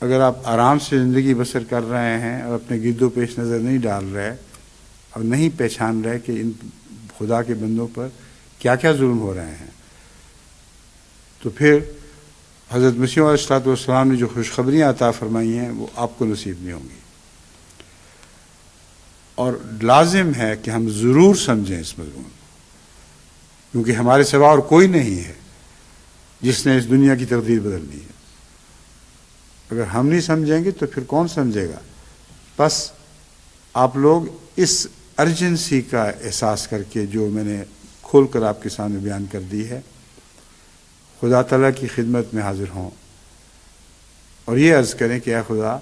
اگر آپ آرام سے زندگی بسر کر رہے ہیں اور اپنے گرد و پیش نظر نہیں ڈال رہے اور نہیں پہچان رہے کہ ان خدا کے بندوں پر کیا کیا ظلم ہو رہے ہیں، تو پھر حضرت مسیح علیہ السلام نے جو خوشخبریاں عطا فرمائی ہیں وہ آپ کو نصیب نہیں ہوں گی۔ اور لازم ہے کہ ہم ضرور سمجھیں اس مضمون، کیونکہ ہمارے سوا اور کوئی نہیں ہے جس نے اس دنیا کی تقدیر بدلنی ہے۔ اگر ہم نہیں سمجھیں گے تو پھر کون سمجھے گا؟ بس آپ لوگ اس ارجنسی کا احساس کر کے جو میں نے کھول کر آپ کے سامنے بیان کر دی ہے، خدا تعالیٰ کی خدمت میں حاضر ہوں اور یہ عرض کریں کہ اے خدا،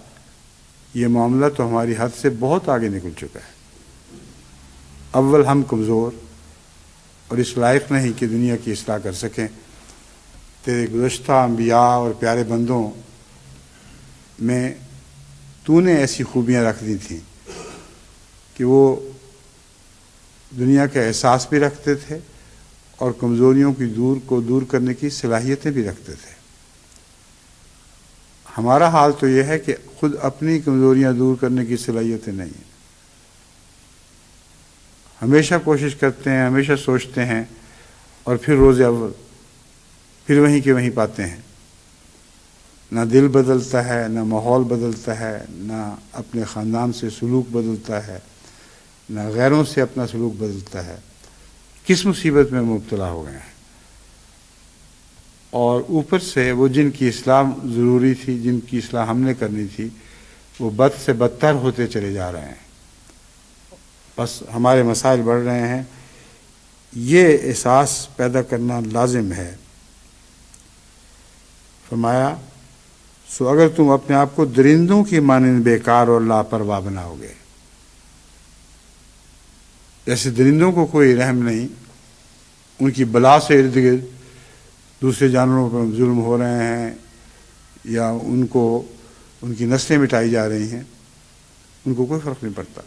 یہ معاملہ تو ہماری حد سے بہت آگے نکل چکا ہے۔ اول ہم کمزور اور اس لائق نہیں کہ دنیا کی اصلاح کر سکیں۔ تیرے گزشتہ انبیاء اور پیارے بندوں میں تو نے ایسی خوبیاں رکھ دی تھیں کہ وہ دنیا کا احساس بھی رکھتے تھے اور کمزوریوں کی دور کرنے کی صلاحیتیں بھی رکھتے تھے۔ ہمارا حال تو یہ ہے کہ خود اپنی کمزوریاں دور کرنے کی صلاحیتیں نہیں ہیں۔ ہمیشہ کوشش کرتے ہیں، ہمیشہ سوچتے ہیں اور پھر روز اول پھر وہیں کے وہیں پاتے ہیں۔ نہ دل بدلتا ہے، نہ ماحول بدلتا ہے، نہ اپنے خاندان سے سلوک بدلتا ہے، نہ غیروں سے اپنا سلوک بدلتا ہے۔ کس مصیبت میں مبتلا ہو گئے ہیں؟ اور اوپر سے وہ جن کی اصلاح ضروری تھی، جن کی اصلاح ہم نے کرنی تھی، وہ بد سے بدتر ہوتے چلے جا رہے ہیں۔ بس ہمارے مسائل بڑھ رہے ہیں۔ یہ احساس پیدا کرنا لازم ہے۔ فرمایا، سو اگر تم اپنے آپ کو درندوں کی مانند بیکار اور لاپرواہ بناؤ گے، جیسے درندوں کو کوئی رحم نہیں، ان کی بلا سے ارد گرد دوسرے جانوروں پر ظلم ہو رہے ہیں یا ان کی نسلیں مٹائی جا رہی ہیں، ان کو کوئی فرق نہیں پڑتا۔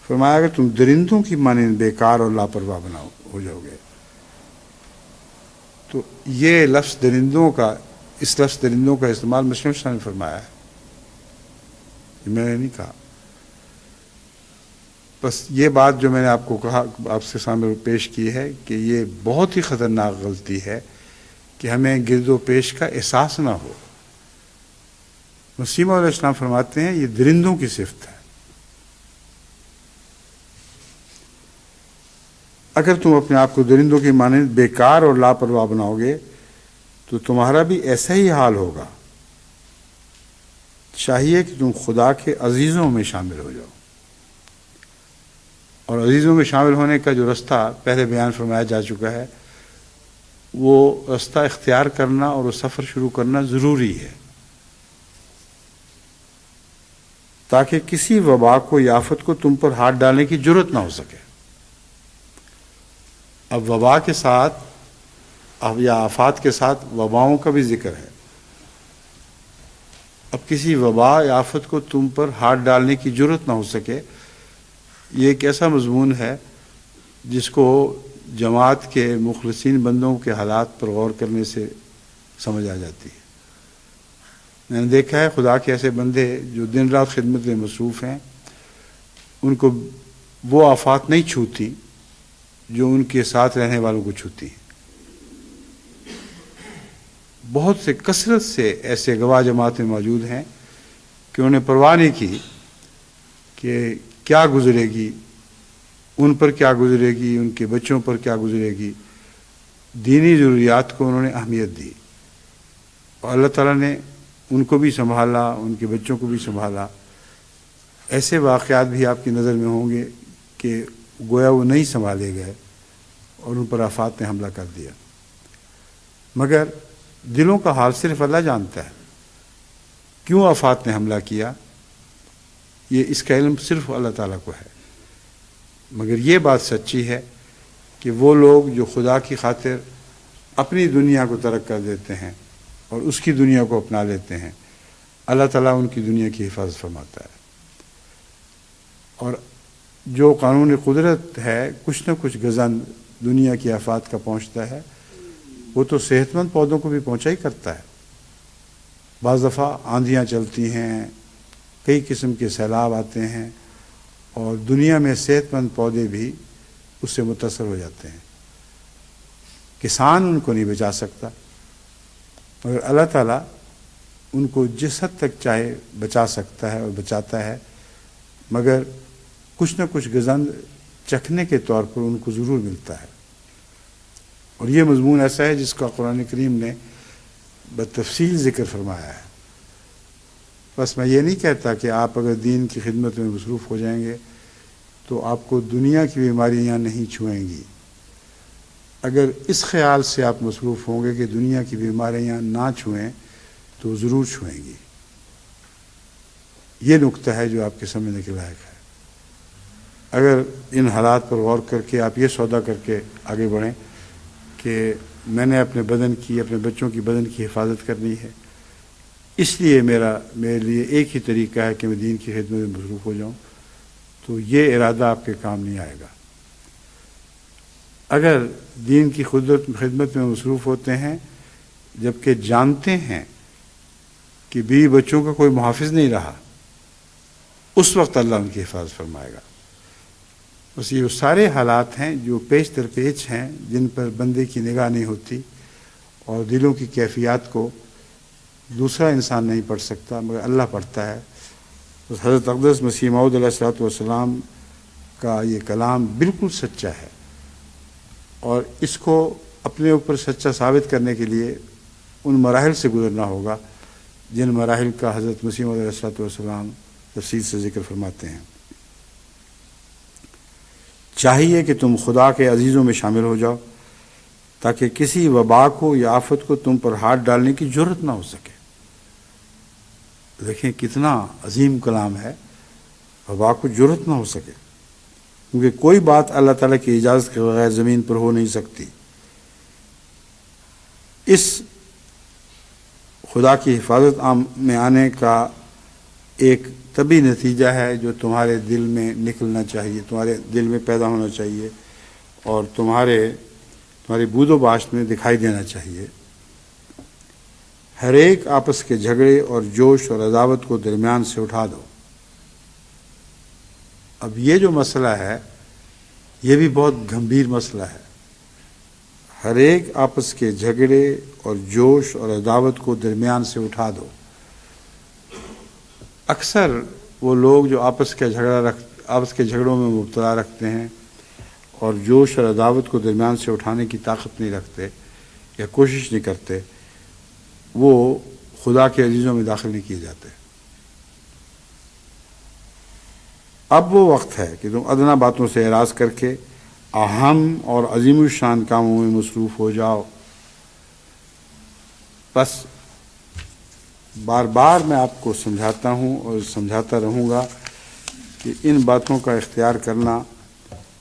فرمایا اگر تم درندوں کی مانند بیکار اور لاپرواہ ہو جاؤ گے، تو یہ لفظ درندوں کا استعمال مسیح نے فرمایا ہے، یہ میں نے نہیں کہا۔ بس یہ بات جو میں نے آپ کو کہا، آپ سے سامنے پیش کی ہے کہ یہ بہت ہی خطرناک غلطی ہے کہ ہمیں گرد و پیش کا احساس نہ ہو۔ مسیح علیہ السلام فرماتے ہیں یہ درندوں کی صفت ہے۔ اگر تم اپنے آپ کو درندوں کی مانند بیکار اور لاپرواہ بناؤ گے تو تمہارا بھی ایسا ہی حال ہوگا۔ چاہیے کہ تم خدا کے عزیزوں میں شامل ہو جاؤ، اور عزیزوں میں شامل ہونے کا جو رستہ پہلے بیان فرمایا جا چکا ہے، وہ رستہ اختیار کرنا اور وہ سفر شروع کرنا ضروری ہے، تاکہ کسی وبا کو یا آفت کو تم پر ہاتھ ڈالنے کی جرت نہ ہو سکے۔ اب وبا کے ساتھ یا آفات کے ساتھ وباؤں کا بھی ذکر ہے۔ اب کسی وبا یا آفت کو تم پر ہاتھ ڈالنے کی جرت نہ ہو سکے، یہ ایک ایسا مضمون ہے جس کو جماعت کے مخلصین بندوں کے حالات پر غور کرنے سے سمجھ آ جاتی ہے۔ میں نے دیکھا ہے خدا کے ایسے بندے جو دن رات خدمت میں مصروف ہیں، ان کو وہ آفات نہیں چھوتی جو ان کے ساتھ رہنے والوں کو چھوتی ہیں۔ بہت سے کثرت سے ایسے گواہ جماعت میں موجود ہیں کہ انہوں نے پرواہ نہیں کی کہ کیا گزرے گی، ان پر کیا گزرے گی، ان کے بچوں پر کیا گزرے گی۔ دینی ضروریات کو انہوں نے اہمیت دی، اور اللہ تعالیٰ نے ان کو بھی سنبھالا، ان کے بچوں کو بھی سنبھالا۔ ایسے واقعات بھی آپ کی نظر میں ہوں گے کہ گویا وہ نہیں سنبھالے گئے اور ان پر آفات نے حملہ کر دیا، مگر دلوں کا حال صرف اللہ جانتا ہے۔ کیوں آفات نے حملہ کیا، یہ اس کا علم صرف اللہ تعالیٰ کو ہے، مگر یہ بات سچی ہے کہ وہ لوگ جو خدا کی خاطر اپنی دنیا کو ترک کر دیتے ہیں اور اس کی دنیا کو اپنا لیتے ہیں، اللہ تعالیٰ ان کی دنیا کی حفاظت فرماتا ہے۔ اور جو قانون قدرت ہے، کچھ نہ کچھ گزن دنیا کی آفات کا پہنچتا ہے، وہ تو صحت مند پودوں کو بھی پہنچا ہی کرتا ہے۔ بعض دفعہ آندھیاں چلتی ہیں، کئی قسم کے سیلاب آتے ہیں، اور دنیا میں صحت مند پودے بھی اس سے متاثر ہو جاتے ہیں۔ کسان ان کو نہیں بچا سکتا، مگر اللہ تعالیٰ ان کو جس حد تک چاہے بچا سکتا ہے اور بچاتا ہے، مگر کچھ نہ کچھ گزند چکھنے کے طور پر ان کو ضرور ملتا ہے۔ اور یہ مضمون ایسا ہے جس کا قرآن کریم نے بتفصیل ذکر فرمایا ہے۔ بس میں یہ نہیں کہتا کہ آپ اگر دین کی خدمت میں مصروف ہو جائیں گے تو آپ کو دنیا کی بیماریاں نہیں چھوئیں گی۔ اگر اس خیال سے آپ مصروف ہوں گے کہ دنیا کی بیماریاں نہ چھوئیں تو ضرور چھوئیں گی۔ یہ نقطہ ہے جو آپ کے سمجھنے کے لائق ہے۔ اگر ان حالات پر غور کر کے آپ یہ سودا کر کے آگے بڑھیں کہ میں نے اپنے بدن کی، اپنے بچوں کی بدن کی حفاظت کرنی ہے، اس لیے میرے لیے ایک ہی طریقہ ہے کہ میں دین کی خدمت میں مصروف ہو جاؤں، تو یہ ارادہ آپ کے کام نہیں آئے گا۔ اگر دین کی خدمت میں مصروف ہوتے ہیں جبکہ جانتے ہیں کہ بیوی بچوں کا کوئی محافظ نہیں رہا، اس وقت اللہ ان کی حفاظت فرمائے گا۔ بس یہ وہ سارے حالات ہیں جو پیش در پیش ہیں، جن پر بندے کی نگاہ نہیں ہوتی، اور دلوں کی کیفیات کو دوسرا انسان نہیں پڑھ سکتا مگر اللہ پڑھتا ہے۔ بس حضرت اقدس مسیح موعود علیہ الصلوۃ والسلام کا یہ کلام بالکل سچا ہے، اور اس کو اپنے اوپر سچا ثابت کرنے کے لیے ان مراحل سے گزرنا ہوگا جن مراحل کا حضرت مسیح موعود علیہ الصلوۃ والسلام تفصیل سے ذکر فرماتے ہیں۔ چاہیے کہ تم خدا کے عزیزوں میں شامل ہو جاؤ تاکہ کسی وبا کو یا آفت کو تم پر ہاتھ ڈالنے کی جرت نہ ہو سکے۔ دیکھیں کتنا عظیم کلام ہے، وبا کو جرت نہ ہو سکے، کیونکہ کوئی بات اللہ تعالیٰ کی اجازت کے بغیر زمین پر ہو نہیں سکتی۔ اس خدا کی حفاظت میں آنے کا ایک طبی نتیجہ ہے جو تمہارے دل میں نکلنا چاہیے، تمہارے دل میں پیدا ہونا چاہیے، اور تمہاری بود و باشت میں دکھائی دینا چاہیے۔ ہر ایک آپس کے جھگڑے اور جوش اور عداوت کو درمیان سے اٹھا دو۔ اب یہ جو مسئلہ ہے یہ بھی بہت گھمبیر مسئلہ ہے۔ ہر ایک آپس کے جھگڑے اور جوش اور عداوت کو درمیان سے اٹھا دو۔ اکثر وہ لوگ جو آپس کے جھگڑوں میں مبتلا رکھتے ہیں اور جوش اور عداوت کو درمیان سے اٹھانے کی طاقت نہیں رکھتے یا کوشش نہیں کرتے، وہ خدا کے عزیزوں میں داخل نہیں کیے جاتے۔ اب وہ وقت ہے کہ تم ادنا باتوں سے اعراض کر کے اہم اور عظیم الشان کاموں میں مصروف ہو جاؤ۔ بس بار بار میں آپ کو سمجھاتا ہوں اور سمجھاتا رہوں گا کہ ان باتوں کا اختیار کرنا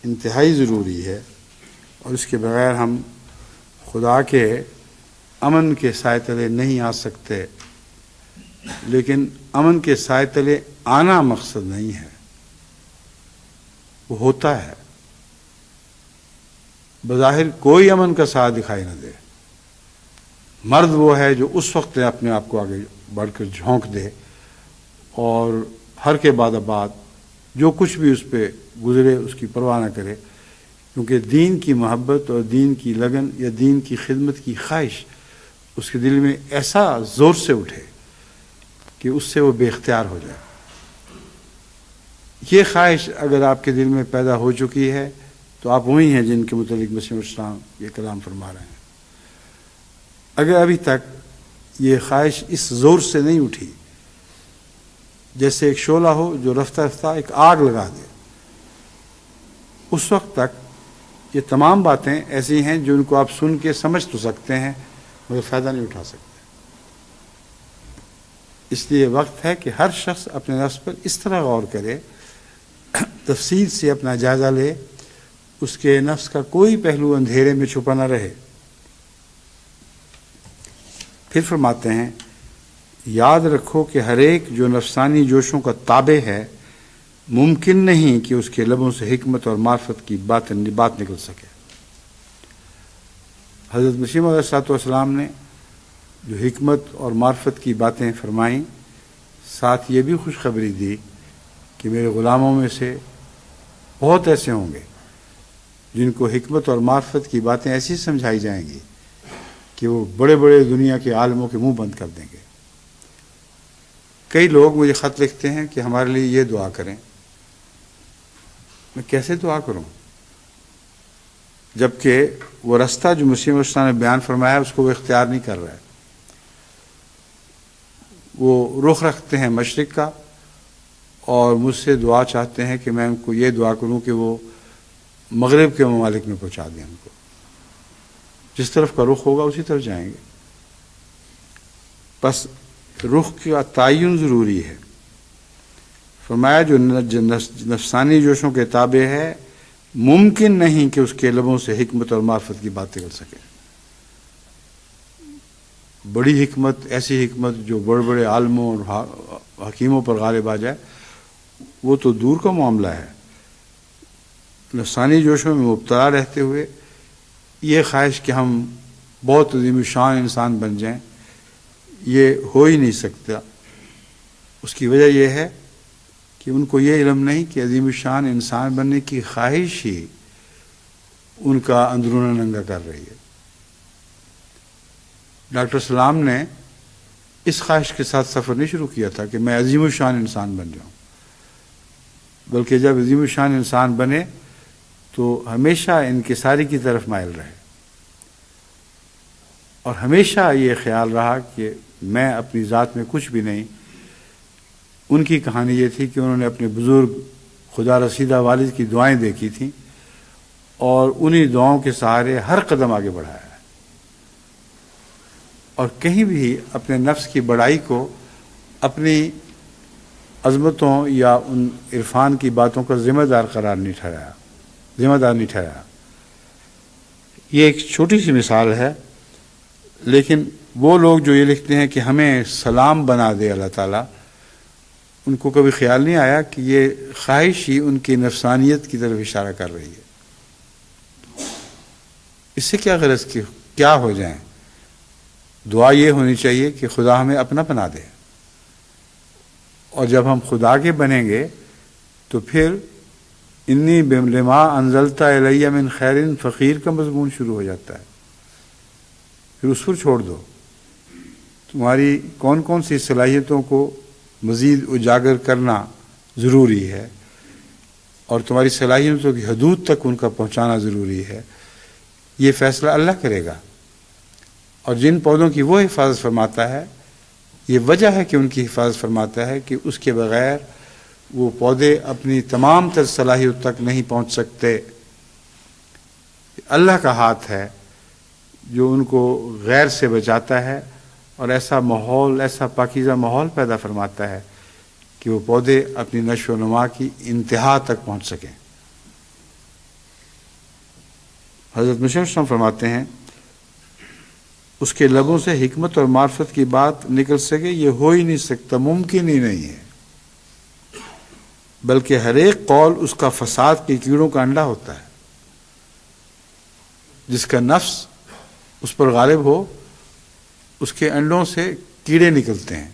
انتہائی ضروری ہے، اور اس کے بغیر ہم خدا کے امن کے سائے تلے نہیں آ سکتے۔ لیکن امن کے سائے تلے آنا مقصد نہیں ہے، وہ ہوتا ہے۔ بظاہر کوئی امن کا سایہ دکھائی نہ دے، مرد وہ ہے جو اس وقت اپنے آپ کو آگے بڑھ کر جھونک دے اور ہر کے بعد بعد جو کچھ بھی اس پہ گزرے اس کی پرواہ نہ کرے، کیونکہ دین کی محبت اور دین کی لگن یا دین کی خدمت کی خواہش اس کے دل میں ایسا زور سے اٹھے کہ اس سے وہ بے اختیار ہو جائے۔ یہ خواہش اگر آپ کے دل میں پیدا ہو چکی ہے تو آپ وہی ہیں جن کے متعلق مسیح الاسلام یہ کلام فرما رہے ہیں۔ اگر ابھی تک یہ خواہش اس زور سے نہیں اٹھی، جیسے ایک شعلہ ہو جو رفتہ رفتہ ایک آگ لگا دے، اس وقت تک یہ تمام باتیں ایسی ہیں جو ان کو آپ سن کے سمجھ تو سکتے ہیں مگر فائدہ نہیں اٹھا سکتے۔ اس لیے وقت ہے کہ ہر شخص اپنے نفس پر اس طرح غور کرے، تفصیل سے اپنا جائزہ لے، اس کے نفس کا کوئی پہلو اندھیرے میں چھپا نہ رہے۔ پھر فرماتے ہیں، یاد رکھو کہ ہر ایک جو نفسانی جوشوں کا تابع ہے، ممکن نہیں کہ اس کے لبوں سے حکمت اور معرفت کی بات نکل سکے۔ حضرت مسیح علیہ الصلوۃ والسلام نے جو حکمت اور معرفت کی باتیں فرمائیں، ساتھ یہ بھی خوشخبری دی کہ میرے غلاموں میں سے بہت ایسے ہوں گے جن کو حکمت اور معرفت کی باتیں ایسی سمجھائی جائیں گی کہ وہ بڑے بڑے دنیا کے عالموں کے منہ بند کر دیں گے۔ کئی لوگ مجھے خط لکھتے ہیں کہ ہمارے لیے یہ دعا کریں۔ میں کیسے دعا کروں جبکہ وہ رستہ جو مسیح موعود نے بیان فرمایا اس کو وہ اختیار نہیں کر رہا ہے؟ وہ رخ رکھتے ہیں مشرق کا اور مجھ سے دعا چاہتے ہیں کہ میں ان کو یہ دعا کروں کہ وہ مغرب کے ممالک میں پہنچا دیں ان کو۔ جس طرف کا رخ ہوگا اسی طرف جائیں گے۔ بس رخ کا تعین ضروری ہے۔ فرمایا جو نفسانی جوشوں کے تابع ہے، ممکن نہیں کہ اس کے لبوں سے حکمت اور معرفت کی بات نکل سکے۔ بڑی حکمت، ایسی حکمت جو بڑے بڑے عالموں اور حکیموں پر غالب آ جائے، وہ تو دور کا معاملہ ہے۔ نفسانی جوشوں میں مبتلا رہتے ہوئے یہ خواہش کہ ہم بہت عظیم الشان انسان بن جائیں، یہ ہو ہی نہیں سکتا۔ اس کی وجہ یہ ہے کہ ان کو یہ علم نہیں کہ عظیم الشان انسان بننے کی خواہش ہی ان کا اندرونہ ننگا کر رہی ہے۔ ڈاکٹر سلام نے اس خواہش کے ساتھ سفر نہیں شروع کیا تھا کہ میں عظیم الشان انسان بن جاؤں، بلکہ جب عظیم الشان انسان بنے تو ہمیشہ انکساری کی طرف مائل رہے، اور ہمیشہ یہ خیال رہا کہ میں اپنی ذات میں کچھ بھی نہیں۔ ان کی کہانی یہ تھی کہ انہوں نے اپنے بزرگ خدا رسیدہ والد کی دعائیں دیکھی تھیں اور انہی دعاؤں کے سہارے ہر قدم آگے بڑھایا ہے، اور کہیں بھی اپنے نفس کی بڑائی کو اپنی عظمتوں یا ان عرفان کی باتوں کا ذمہ دار نہیں ٹھہرایا۔ یہ ایک چھوٹی سی مثال ہے، لیکن وہ لوگ جو یہ لکھتے ہیں کہ ہمیں سلام بنا دے اللہ تعالیٰ، ان کو کبھی خیال نہیں آیا کہ یہ خواہش ہی ان کی نفسانیت کی طرف اشارہ کر رہی ہے۔ اس سے کیا غرض کہ کیا ہو جائیں؟ دعا یہ ہونی چاہیے کہ خدا ہمیں اپنا بنا دے، اور جب ہم خدا کے بنیں گے تو پھر انی لما انزلت الی من خیر فقیر کا مضمون شروع ہو جاتا ہے۔ پھر اس پر چھوڑ دو، تمہاری کون کون سی صلاحیتوں کو مزید اجاگر کرنا ضروری ہے، اور تمہاری صلاحیتوں کی حدود تک ان کا پہنچانا ضروری ہے، یہ فیصلہ اللہ کرے گا۔ اور جن پودوں کی وہ حفاظت فرماتا ہے، یہ وجہ ہے کہ ان کی حفاظت فرماتا ہے کہ اس کے بغیر وہ پودے اپنی تمام تر صلاحیت تک نہیں پہنچ سکتے۔ اللہ کا ہاتھ ہے جو ان کو غیر سے بچاتا ہے اور ایسا ماحول، ایسا پاکیزہ ماحول پیدا فرماتا ہے کہ وہ پودے اپنی نشو و نما کی انتہا تک پہنچ سکیں۔ حضرت مسیح علیہ السلام فرماتے ہیں اس کے لبوں سے حکمت اور معرفت کی بات نکل سکے یہ ہو ہی نہیں سکتا، ممکن ہی نہیں ہے، بلکہ ہر ایک قول اس کا فساد کے کیڑوں کا انڈا ہوتا ہے۔ جس کا نفس اس پر غالب ہو، اس کے انڈوں سے کیڑے نکلتے ہیں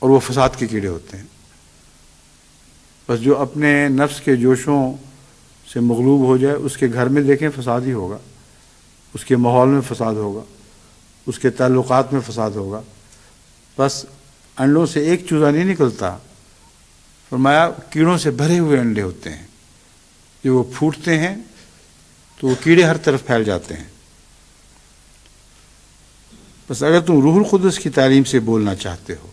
اور وہ فساد کے کیڑے ہوتے ہیں۔ بس جو اپنے نفس کے جوشوں سے مغلوب ہو جائے، اس کے گھر میں دیکھیں فساد ہی ہوگا، اس کے ماحول میں فساد ہوگا، اس کے تعلقات میں فساد ہوگا۔ بس انڈوں سے ایک چوزا نہیں نکلتا، فرمایا کیڑوں سے بھرے ہوئے انڈے ہوتے ہیں، جو وہ پھوٹتے ہیں تو وہ کیڑے ہر طرف پھیل جاتے ہیں۔ بس اگر تم روح القدس کی تعلیم سے بولنا چاہتے ہو،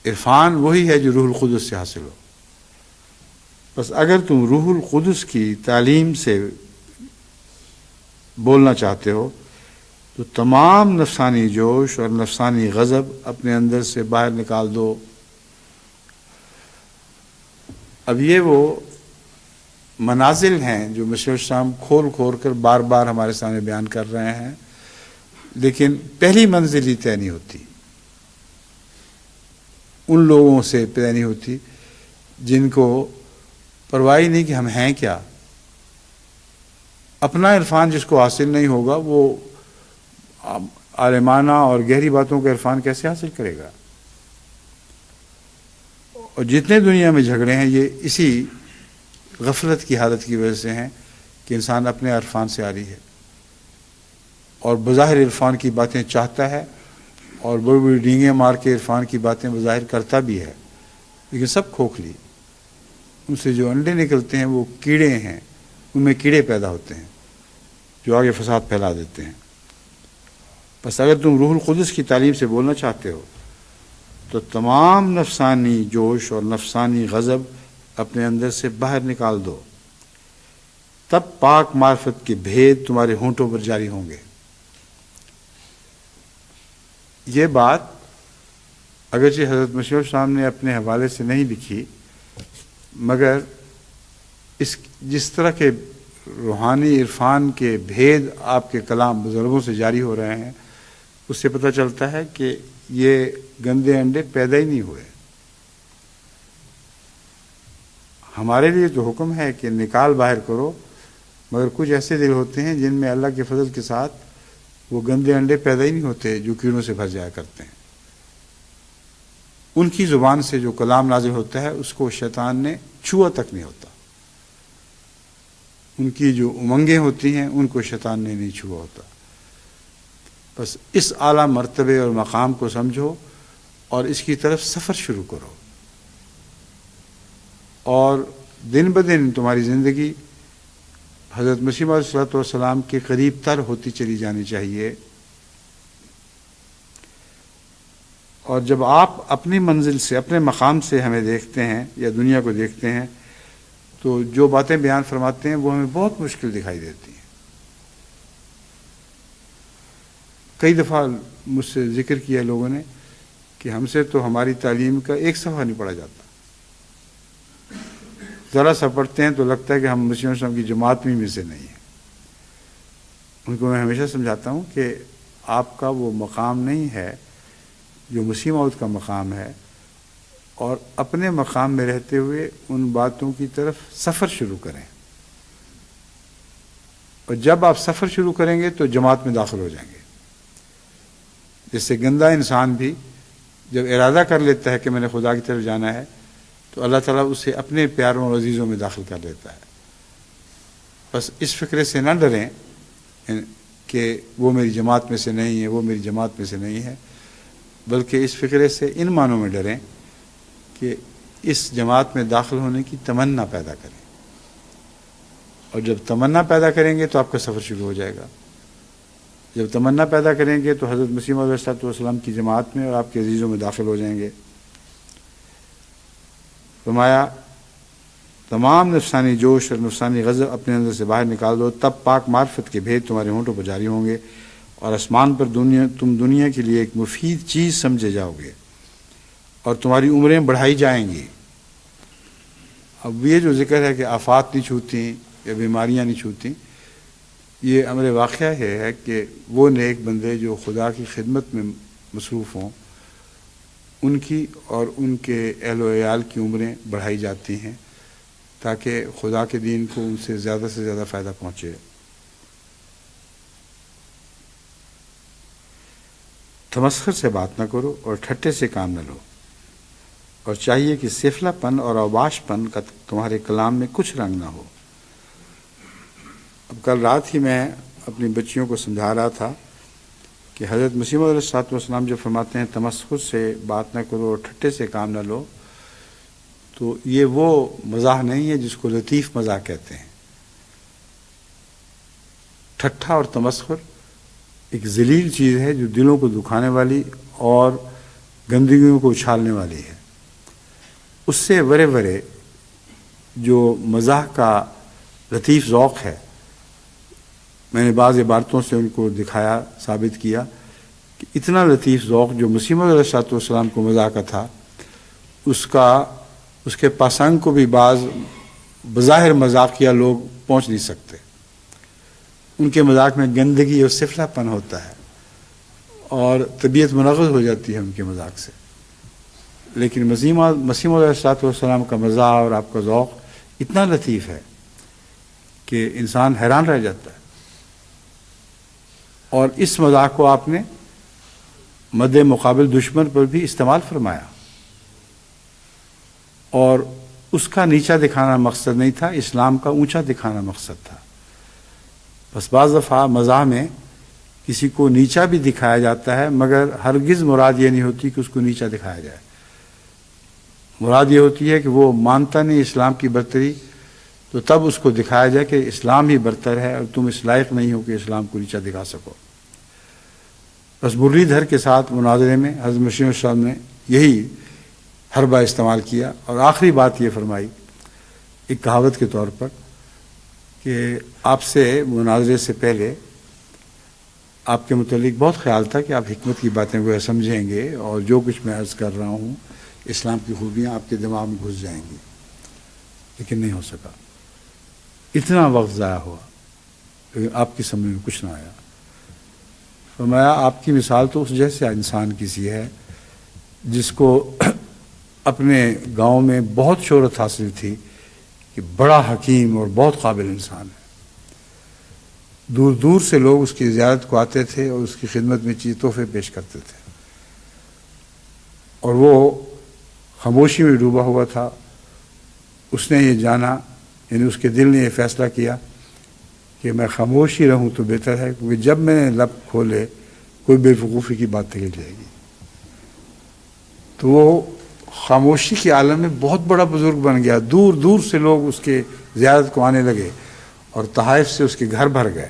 عرفان وہی ہے جو روح القدس سے حاصل ہو، بس اگر تم روح القدس کی تعلیم سے بولنا چاہتے ہو تو تمام نفسانی جوش اور نفسانی غضب اپنے اندر سے باہر نکال دو۔ اب یہ وہ منازل ہیں جو مسیح السلام کھول کر بار بار ہمارے سامنے بیان کر رہے ہیں، لیکن پہلی منزل ہی طے نہیں ہوتی، ان لوگوں سے طے نہیں ہوتی جن کو پرواہ نہیں کہ ہم ہیں کیا۔ اپنا عرفان جس کو حاصل نہیں ہوگا وہ عالمانہ اور گہری باتوں کا عرفان کیسے حاصل کرے گا؟ اور جتنے دنیا میں جھگڑے ہیں یہ اسی غفلت کی حالت کی وجہ سے ہیں کہ انسان اپنے عرفان سے عاری ہے اور بظاہر عرفان کی باتیں چاہتا ہے اور بڑی بڑی ڈینگیں مار کے عرفان کی باتیں بظاہر کرتا بھی ہے، لیکن سب کھوکھلی۔ ان سے جو انڈے نکلتے ہیں وہ کیڑے ہیں، ان میں کیڑے پیدا ہوتے ہیں جو آگے فساد پھیلا دیتے ہیں۔ بس اگر تم روح القدس کی تعلیم سے بولنا چاہتے ہو تو تمام نفسانی جوش اور نفسانی غضب اپنے اندر سے باہر نکال دو، تب پاک معرفت کے بھید تمہارے ہونٹوں پر جاری ہوں گے۔ یہ بات اگرچہ حضرت مسیح السلام نے اپنے حوالے سے نہیں لکھی، مگر جس طرح کے روحانی عرفان کے بھید آپ کے کلام بزرگوں سے جاری ہو رہے ہیں، اس سے پتہ چلتا ہے کہ یہ گندے انڈے پیدا ہی نہیں ہوئے۔ ہمارے لیے تو حکم ہے کہ نکال باہر کرو، مگر کچھ ایسے دل ہوتے ہیں جن میں اللہ کے فضل کے ساتھ وہ گندے انڈے پیدا ہی نہیں ہوتے جو کیڑوں سے بھر جایا کرتے ہیں۔ ان کی زبان سے جو کلام نازل ہوتا ہے اس کو شیطان نے چھوا تک نہیں ہوتا، ان کی جو امنگیں ہوتی ہیں ان کو شیطان نے نہیں چھوا ہوتا۔ بس اس اعلیٰ مرتبے اور مقام کو سمجھو اور اس کی طرف سفر شروع کرو، اور دن بدن تمہاری زندگی حضرت مسیح علیہ الصلوۃ والسلام کے قریب تر ہوتی چلی جانی چاہیے۔ اور جب آپ اپنی منزل سے، اپنے مقام سے ہمیں دیکھتے ہیں یا دنیا کو دیکھتے ہیں تو جو باتیں بیان فرماتے ہیں وہ ہمیں بہت مشکل دکھائی دیتی ہیں۔ کئی دفعہ مجھ سے ذکر کیا لوگوں نے کہ ہم سے تو ہماری تعلیم کا ایک صفحہ نہیں پڑھا جاتا، ذرا سا پڑھتے ہیں تو لگتا ہے کہ ہم مسیح السلام کی جماعت میں سے نہیں ہیں۔ ان کو میں ہمیشہ سمجھاتا ہوں کہ آپ کا وہ مقام نہیں ہے جو مسیح موعود کا مقام ہے، اور اپنے مقام میں رہتے ہوئے ان باتوں کی طرف سفر شروع کریں، اور جب آپ سفر شروع کریں گے تو جماعت میں داخل ہو جائیں گے۔ جیسے گندا انسان بھی جب ارادہ کر لیتا ہے کہ میں نے خدا کی طرف جانا ہے تو اللہ تعالیٰ اسے اپنے پیاروں اور عزیزوں میں داخل کر لیتا ہے۔ بس اس فکرے سے نہ ڈریں کہ وہ میری جماعت میں سے نہیں ہے، وہ میری جماعت میں سے نہیں ہے، بلکہ اس فکرے سے ان معنوں میں ڈریں کہ اس جماعت میں داخل ہونے کی تمنا پیدا کریں، اور جب تمنا پیدا کریں گے تو آپ کا سفر شروع ہو جائے گا۔ جب تمنا پیدا کریں گے تو حضرت مسیح موعود علیہ السلام کی جماعت میں اور آپ کے عزیزوں میں داخل ہو جائیں گے۔ فرمایا تمام نفسانی جوش اور نفسانی غضب اپنے اندر سے باہر نکال دو، تب پاک معرفت کے بھید تمہارے ہونٹوں پر جاری ہوں گے، اور آسمان پر تم دنیا کے لیے ایک مفید چیز سمجھے جاؤ گے، اور تمہاری عمریں بڑھائی جائیں گی۔ اب یہ جو ذکر ہے کہ آفات نہیں چھوتی یا بیماریاں نہیں چھوتی، یہ امر واقعہ ہے کہ وہ نیک بندے جو خدا کی خدمت میں مصروف ہوں، ان کی اور ان کے اہل و عیال کی عمریں بڑھائی جاتی ہیں تاکہ خدا کے دین کو ان سے زیادہ فائدہ پہنچے۔ تمسخر سے بات نہ کرو اور ٹھٹے سے کام نہ لو، اور چاہیے کہ سفلہ پن اور اوباش پن کا تمہارے کلام میں کچھ رنگ نہ ہو۔ اب کل رات ہی میں اپنی بچیوں کو سمجھا رہا تھا کہ حضرت مسیح موعود علیہ السلام جو فرماتے ہیں تمسخر سے بات نہ کرو اور ٹھٹے سے کام نہ لو، تو یہ وہ مزاح نہیں ہے جس کو لطیف مزاح کہتے ہیں۔ ٹھٹھا اور تمسخر ایک ذلیل چیز ہے جو دلوں کو دکھانے والی اور گندگیوں کو اچھالنے والی ہے۔ اس سے ورے جو مزاح کا لطیف ذوق ہے، میں نے بعض عبارتوں سے ان کو دکھایا، ثابت کیا کہ اتنا لطیف ذوق جو مسیح موعود علیہ السلام کو مزاح کا تھا، اس کے پاسنگ کو بھی بعض بظاہر مذاقیہ لوگ پہنچ نہیں سکتے۔ ان کے مذاق میں گندگی اور سفلہ پن ہوتا ہے اور طبیعت منغص ہو جاتی ہے ان کے مذاق سے، لیکن مسیح موعود علیہ السلام کا مزاح اور آپ کا ذوق اتنا لطیف ہے کہ انسان حیران رہ جاتا ہے۔ اور اس مزاح کو آپ نے مد مقابل دشمن پر بھی استعمال فرمایا، اور اس کا نیچا دکھانا مقصد نہیں تھا، اسلام کا اونچا دکھانا مقصد تھا۔ بس بعض دفعہ مزاح میں کسی کو نیچا بھی دکھایا جاتا ہے، مگر ہرگز مراد یہ نہیں ہوتی کہ اس کو نیچا دکھایا جائے۔ مراد یہ ہوتی ہے کہ وہ مانتا نہیں اسلام کی برتری، تو تب اس کو دکھایا جائے کہ اسلام ہی برتر ہے اور تم اس لائق نہیں ہو کہ اسلام کو نیچا دکھا سکو۔ بس مرلی دھر کے ساتھ مناظرے میں حضرت مسیح السلام نے یہی حربہ استعمال کیا، اور آخری بات یہ فرمائی ایک کہاوت کے طور پر کہ آپ سے مناظرے سے پہلے آپ کے متعلق بہت خیال تھا کہ آپ حکمت کی باتیں وہ سمجھیں گے، اور جو کچھ میں عرض کر رہا ہوں اسلام کی خوبیاں آپ کے دماغ میں گھس جائیں گی، لیکن نہیں ہو سکا۔ اتنا وقت ضائع ہوا لیکن آپ کی سمجھ میں کچھ نہ آیا۔ فرمایا آپ کی مثال تو اس جیسے انسان کی سی ہے جس کو اپنے گاؤں میں بہت شہرت حاصل تھی کہ بڑا حکیم اور بہت قابل انسان ہے۔ دور دور سے لوگ اس کی زیارت کو آتے تھے اور اس کی خدمت میں تحفے پیش کرتے تھے، اور وہ خاموشی میں ڈوبا ہوا تھا۔ اس نے یہ جانا، یعنی اس کے دل نے یہ فیصلہ کیا کہ میں خاموش ہی رہوں تو بہتر ہے، کیونکہ جب میں نے لب کھولے کوئی بے وقوفی کی بات نکل جائے گی۔ تو وہ خاموشی کے عالم میں بہت بڑا بزرگ بن گیا، دور دور سے لوگ اس کے زیارت کو آنے لگے اور تحائف سے اس کے گھر بھر گئے۔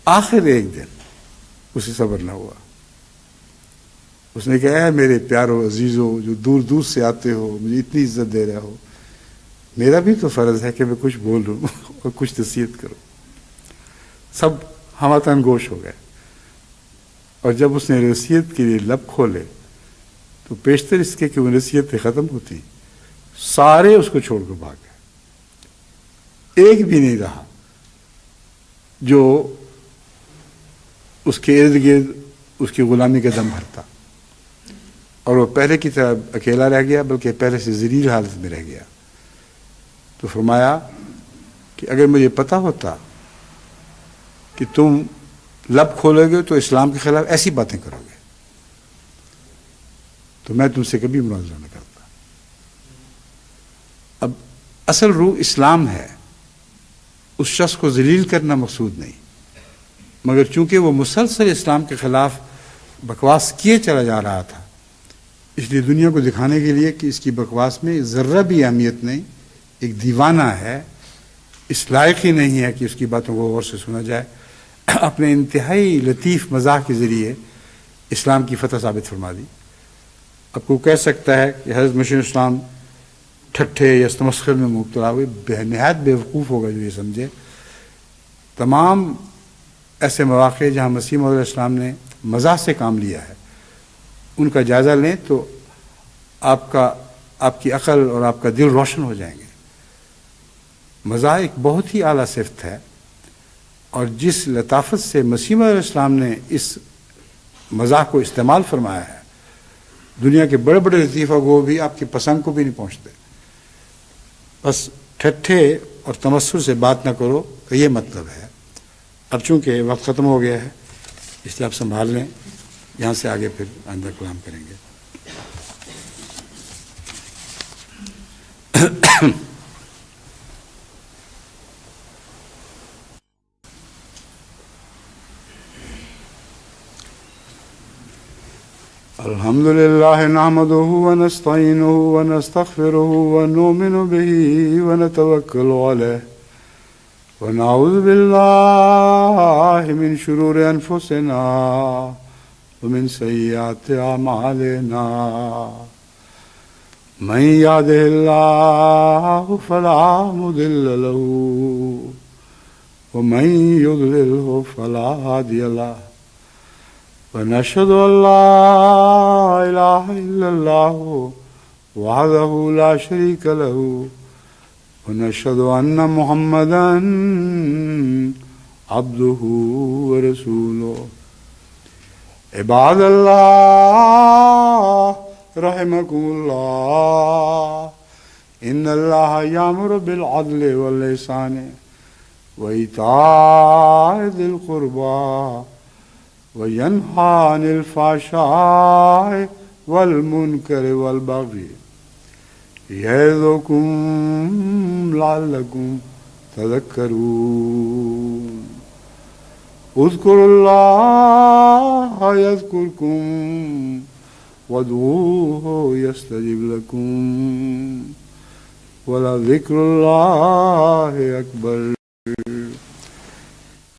آخر ایک دن اسے صبر نہ ہوا، اس نے کہا ہے میرے پیارو عزیزو جو دور دور سے آتے ہو، مجھے اتنی عزت دے رہے ہو، میرا بھی تو فرض ہے کہ میں کچھ بولوں اور کچھ نصیحت کروں۔ سب ہمہ گوش ہو گئے، اور جب اس نے نصیحت کے لیے لب کھولے تو پیشتر اس کے کہ وہ نصیحتیں ختم ہوتی، سارے اس کو چھوڑ کر بھاگ گئے۔ ایک بھی نہیں رہا جو اس کے ارد گرد اس کی غلامی کا دم بھرتا، اور وہ پہلے کی طرح اکیلا رہ گیا، بلکہ پہلے سے ذلیل حالت میں رہ گیا۔ تو فرمایا کہ اگر مجھے پتا ہوتا کہ تم لب کھولو گے تو اسلام کے خلاف ایسی باتیں کرو گے تو میں تم سے کبھی مناظرہ نہ کرتا۔ اب اصل روح اسلام ہے، اس شخص کو ذلیل کرنا مقصود نہیں، مگر چونکہ وہ مسلسل اسلام کے خلاف بکواس کیے چلا جا رہا تھا، اس لیے دنیا کو دکھانے کے لیے کہ اس کی بکواس میں ذرہ بھی اہمیت نہیں، ایک دیوانہ ہے، اس لائق ہی نہیں ہے کہ اس کی باتوں کو غور سے سنا جائے، اپنے انتہائی لطیف مزاح کے ذریعے اسلام کی فتح ثابت فرما دی۔ اب کوئی کہہ سکتا ہے کہ حضرت مسیح اسلام ٹھٹھے یا تمسخر میں مبتلا ہوئے، نہایت بیوقوف ہوگا جو یہ سمجھے۔ تمام ایسے مواقع جہاں مسیح موعود علیہ السلام نے مزاح سے کام لیا ہے، ان کا جائزہ لیں تو آپ کی عقل اور آپ کا دل روشن ہو جائیں گے۔ مزاح ایک بہت ہی اعلیٰ صفت ہے، اور جس لطافت سے مسیح موعود علیہ السلام نے اس مزاح کو استعمال فرمایا ہے، دنیا کے بڑے بڑے لطیفہ گو بھی آپ کی پسند کو بھی نہیں پہنچتے۔ بس ٹھٹھے اور تمسخر سے بات نہ کرو کہ یہ مطلب ہے۔ اب چونکہ وقت ختم ہو گیا ہے، اس لیے آپ سنبھال لیں، یہاں سے آگے پھر آئندہ کلام کریں گے۔ الحمد لله نحمده ونستعينه ونستغفره ونؤمن به ونتوكل عليه ونعوذ بالله من شرور أنفسنا ومن سيئات أعمالنا من يهده الله فلا مضل له ومن يضلله فلا هادي له ونشهد أن لا إله إلا الله وحده لا شريك له ونشهد أن محمدا عبده ورسوله عباد الله رحمكم الله إن الله يأمر بالعدل والإحسان وإيتاء ذي القربى وينهى عن الفحشاء والمنكر والبغي يعظكم لعلكم تذكرون اذكروا الله يذكركم وادعوه يستجب لكم ولذكر الله أكبر